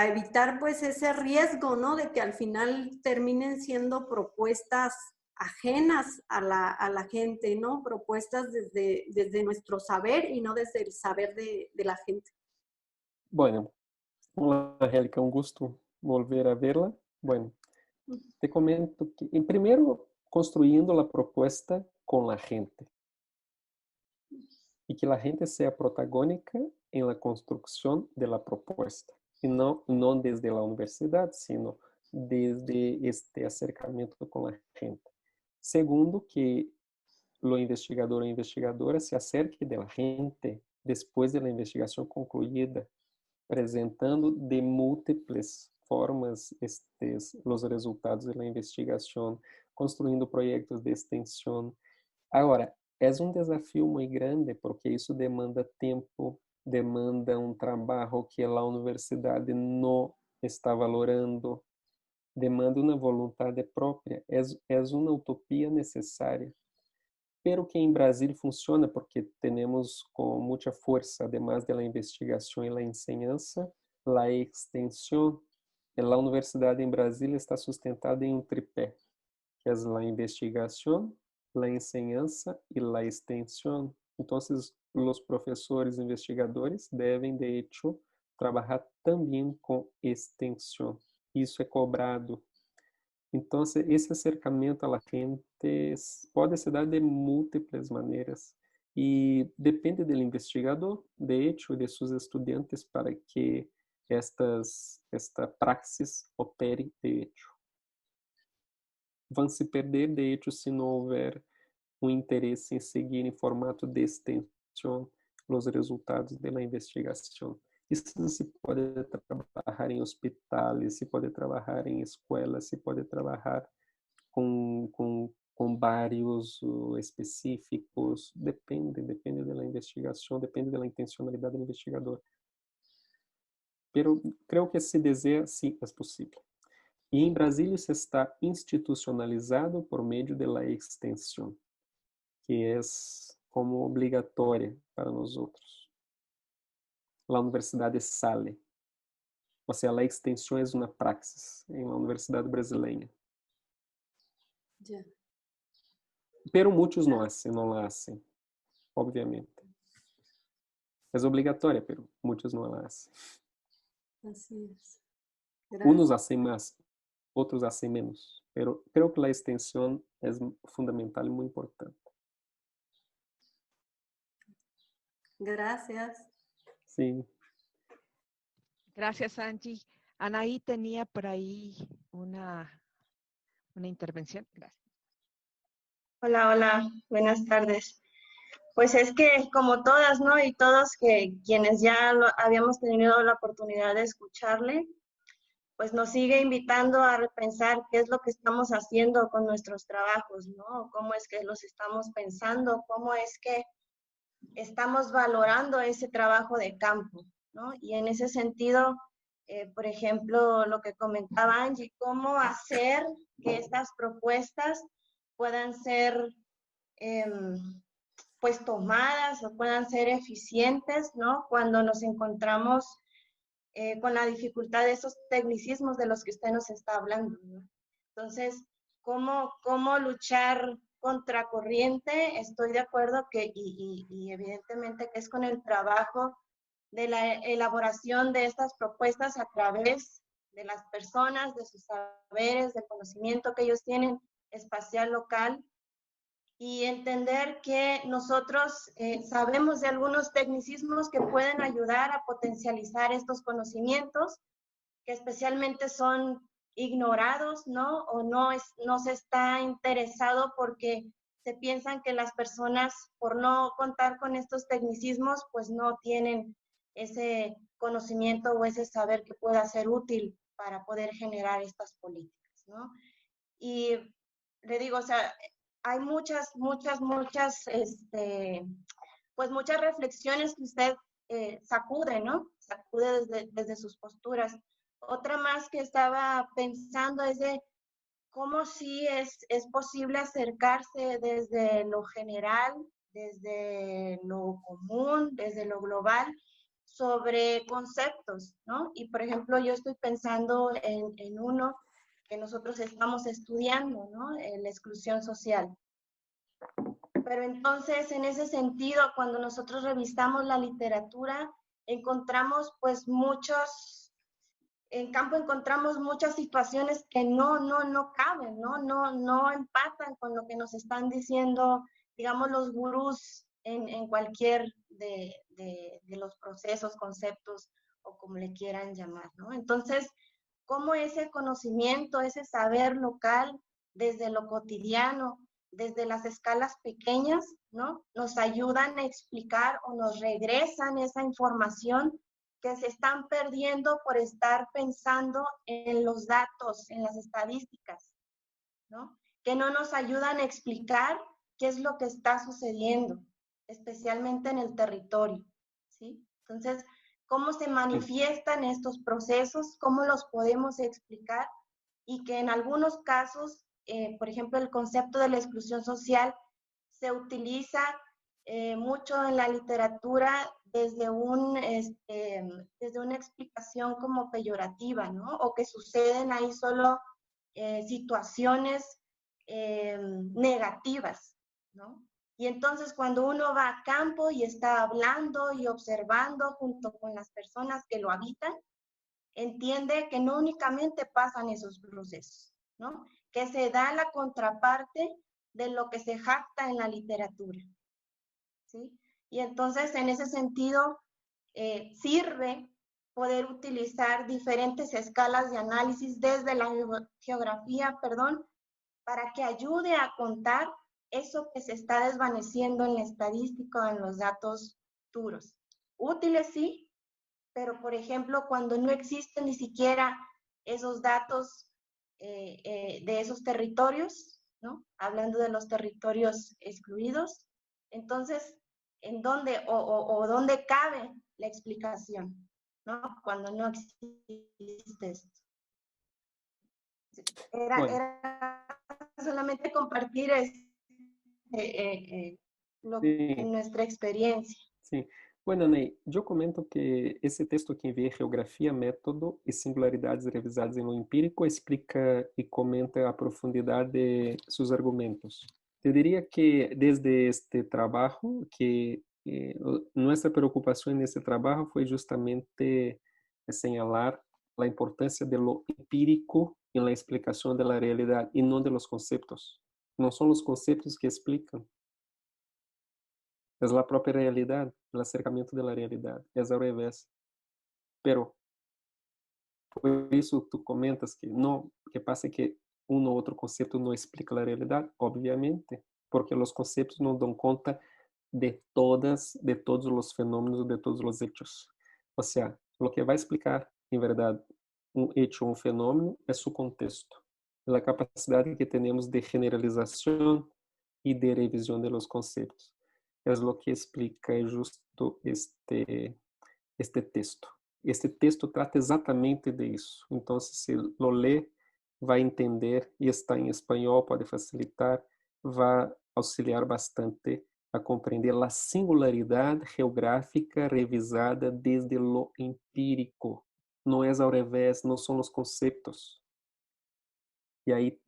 evitar pues ese riesgo, ¿no? De que al final terminen siendo propuestas ajenas a la gente, ¿no? Propuestas desde nuestro saber y no desde el saber de la gente. Bueno, hola Angélica, un gusto volver a verla. Bueno, te comento que, primero, construyendo la propuesta con la gente. Y que la gente sea protagónica en la construcción de la propuesta. Y no desde la universidad, sino desde este acercamiento con la gente. Segundo, que lo investigador o investigadora se acerque de la gente después de la investigación concluida, presentando de múltiples formas los resultados de la investigación, construindo proyectos de extensión. Agora, é um desafio muito grande, porque isso demanda tempo, demanda um trabalho que a universidade não está valorando, demanda uma vontade própria, é uma utopia necessária. Pero que em Brasil funciona porque temos com muita força, además da investigação e da enseñança, a extensão. A universidade em Brasília está sustentada em um tripé, que é a investigação, la enseñanza y la extensión. Entonces, los profesores investigadores deben, de hecho, trabalhar também com extensão. Isso é cobrado. Então, esse acercamento à gente pode se dar de múltiplas maneiras e depende do investigador, de hecho, e de seus estudantes para que esta praxis opere de hecho. Vão se perder de hecho se não houver interesse em seguir em formato de extensão os resultados da investigação. Isso se pode trabalhar em hospitais, se pode trabalhar em escolas, se pode trabalhar com vários específicos, depende da investigação, depende da intencionalidade do investigador. Pero creo que se deseja, sim, é possível. E em Brasília isso está institucionalizado por meio da extensão, que é como obrigatória para nós outros. A universidade sale. Ou seja, a extensão é uma praxis em uma universidade brasileira. Ya. Pero muitos não la hacen, obviamente. É obrigatória, pero muitos não la hacen. Así es. Unos hacen más, otros hacen menos. Pero creo que la extensión es fundamental y muy importante. Gracias. Sí. Gracias, Angie. Anaí tenía por ahí una intervención. Gracias. Hola, hola, buenas tardes. Pues es que como todas, ¿no? Y todos quienes ya habíamos tenido la oportunidad de escucharle, pues nos sigue invitando a repensar qué es lo que estamos haciendo con nuestros trabajos, ¿no? Cómo es que los estamos pensando, cómo es que estamos valorando ese trabajo de campo, ¿no? Y en ese sentido, por ejemplo, lo que comentaba Angie, cómo hacer que estas propuestas puedan ser pues tomadas o puedan ser eficientes, ¿no? Cuando nos encontramos con la dificultad de esos tecnicismos de los que usted nos está hablando, ¿no? Entonces, ¿cómo luchar contra corriente? Estoy de acuerdo que, y evidentemente que es con el trabajo de la elaboración de estas propuestas a través de las personas, de sus saberes, del conocimiento que ellos tienen espacial local, y entender que nosotros sabemos de algunos tecnicismos que pueden ayudar a potencializar estos conocimientos, que especialmente son ignorados, ¿no? O no se está interesado porque se piensan que las personas, por no contar con estos tecnicismos, pues no tienen ese conocimiento o ese saber que pueda ser útil para poder generar estas políticas, ¿no? Y le digo, o sea, hay muchas reflexiones que usted sacude, ¿no? Sacude desde sus posturas. Otra más que estaba pensando es de cómo sí es posible acercarse desde lo general, desde lo común, desde lo global, sobre conceptos, ¿no? Y por ejemplo, yo estoy pensando en uno que nosotros estamos estudiando, ¿no? La exclusión social. Pero entonces, en ese sentido, cuando nosotros revisamos la literatura, encontramos pues en campo encontramos muchas situaciones que no caben, no empatan con lo que nos están diciendo, digamos, los gurús en cualquier de los procesos, conceptos o como le quieran llamar, ¿no? Entonces, cómo ese conocimiento, ese saber local, desde lo cotidiano, desde las escalas pequeñas, ¿no? Nos ayudan a explicar o nos regresan esa información que se están perdiendo por estar pensando en los datos, en las estadísticas, ¿no? Que no nos ayudan a explicar qué es lo que está sucediendo, especialmente en el territorio, ¿sí? Entonces, ¿cómo se manifiestan estos procesos? ¿Cómo los podemos explicar? Y que en algunos casos, por ejemplo, el concepto de la exclusión social se utiliza mucho en la literatura desde una explicación como peyorativa, ¿no? O que suceden ahí solo situaciones negativas, ¿no? Y entonces cuando uno va a campo y está hablando y observando junto con las personas que lo habitan, entiende que no únicamente pasan esos procesos, ¿no? Que se da la contraparte de lo que se jacta en la literatura, ¿sí? Y entonces en ese sentido sirve poder utilizar diferentes escalas de análisis desde la geografía, para que ayude a contar eso que se está desvaneciendo en la estadística o en los datos duros. Útiles sí, pero por ejemplo, cuando no existen ni siquiera esos datos de esos territorios, ¿no? Hablando de los territorios excluidos, entonces, ¿en dónde o dónde cabe la explicación, ¿no? Cuando no existe esto. Era solamente compartir nuestra experiencia. Sim. Bueno, Ney, eu comento que esse texto que envia Geografia, Método e Singularidades Revisadas em lo Empírico explica e comenta a profundidade de seus argumentos. Eu diria que desde este trabalho, que nossa preocupação nesse trabalho foi justamente señalar a importância de lo empírico em la explicação de la realidade e não de los conceptos. Não são os conceptos que explicam, es la propia realidad, el acercamiento de la realidad, es al revés. Pero, por eso tú comentas que no, que pasa que uno u otro concepto no explica la realidad, obviamente, porque los conceptos no dan cuenta de todos los fenómenos, de todos los hechos. O sea, lo que va a explicar, en verdad, un hecho o un fenómeno es su contexto, la capacidad que tenemos de generalización y de revisión de los conceptos. Es lo que explica justo este texto. Este texto trata exatamente de isso. Então, se lo lê, vai entender, e está em espanhol, pode facilitar, vai auxiliar bastante a compreender a singularidade geográfica revisada desde lo empírico. Não é ao revés, não são os conceitos. E aí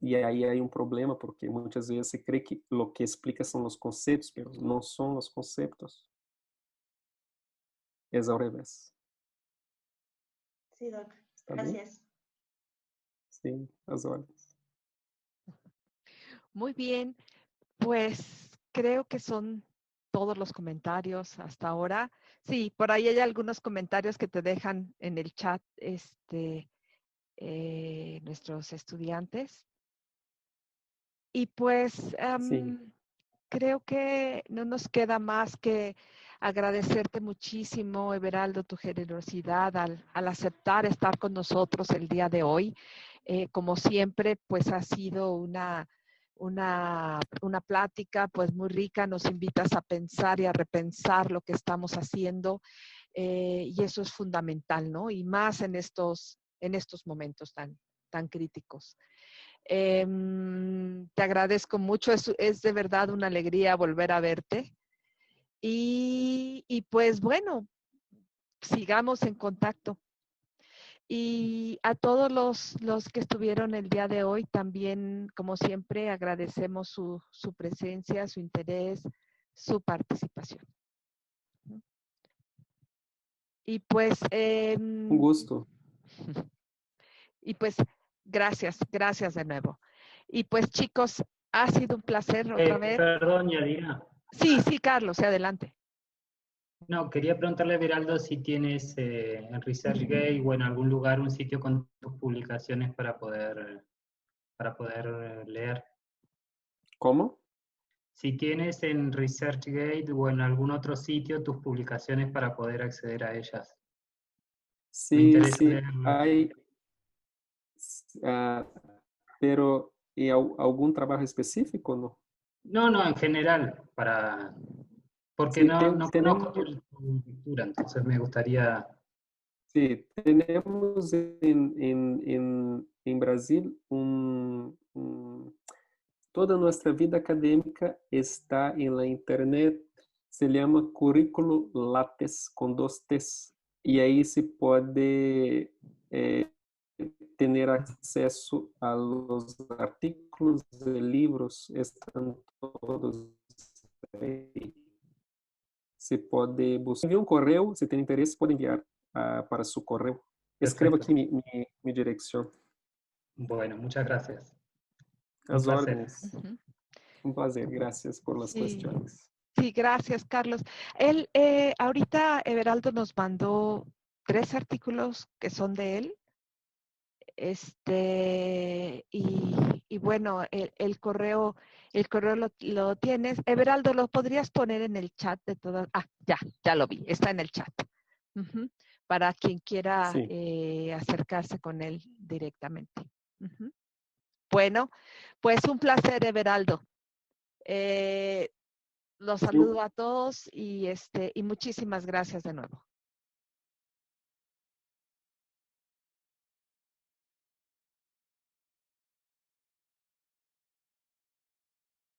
hay um problema, porque muitas vezes se crê que lo que explica são os conceitos, mas não são os conceitos. É ao revés. Sí, Doc. Gracias. Sí, las órdenes. Muy bien, pues creo que son todos los comentarios hasta ahora. Sí, por ahí hay algunos comentarios que te dejan en el chat nuestros estudiantes. Y pues Sí. creo que no nos queda más que agradecerte muchísimo, Everaldo, tu generosidad al aceptar estar con nosotros el día de hoy. Como siempre, pues ha sido una plática pues muy rica, nos invitas a pensar y a repensar lo que estamos haciendo y eso es fundamental, ¿no? Y más en estos momentos tan críticos. Te agradezco mucho, es de verdad una alegría volver a verte. Y pues bueno, sigamos en contacto. Y a todos los que estuvieron el día de hoy, también, como siempre, agradecemos su presencia, su interés, su participación. Y pues... Un gusto. Y pues, gracias de nuevo. Y pues, chicos, ha sido un placer otra vez. Perdón, Yadira. Sí, Carlos, adelante. No, quería preguntarle a Everaldo si tienes en ResearchGate o en algún lugar un sitio con tus publicaciones para poder leer. ¿Cómo? Si tienes en ResearchGate o en algún otro sitio tus publicaciones para poder acceder a ellas. Sí, hay, pero ¿y algún trabajo específico no? No, en general, porque sí, no conozco tu lectura, entonces me gustaría... Sí, tenemos en Brasil toda nuestra vida académica está en la internet, se llama Currículo Lattes con 2 T's, y ahí se puede tener acceso a los artículos de libros, están todos Se pode buscar. Envia um correio, se tem interesse, pode enviar para su correo. Escreva Perfecto. aqui mi dirección. Bueno, muchas gracias. As placer. órdenes. Un placer. Gracias por las Sí. cuestiones. Sí, gracias, Carlos. Él, ahorita Everaldo nos mandó 3 artículos que son de él. Y bueno, el correo lo tienes. Everaldo, ¿lo podrías poner en el chat de todas? Ya lo vi, está en el chat. Ujú. Para quien quiera Sí. acercarse con él directamente. Ujú. Bueno, pues un placer, Everaldo. Los saludo a todos y muchísimas gracias de nuevo.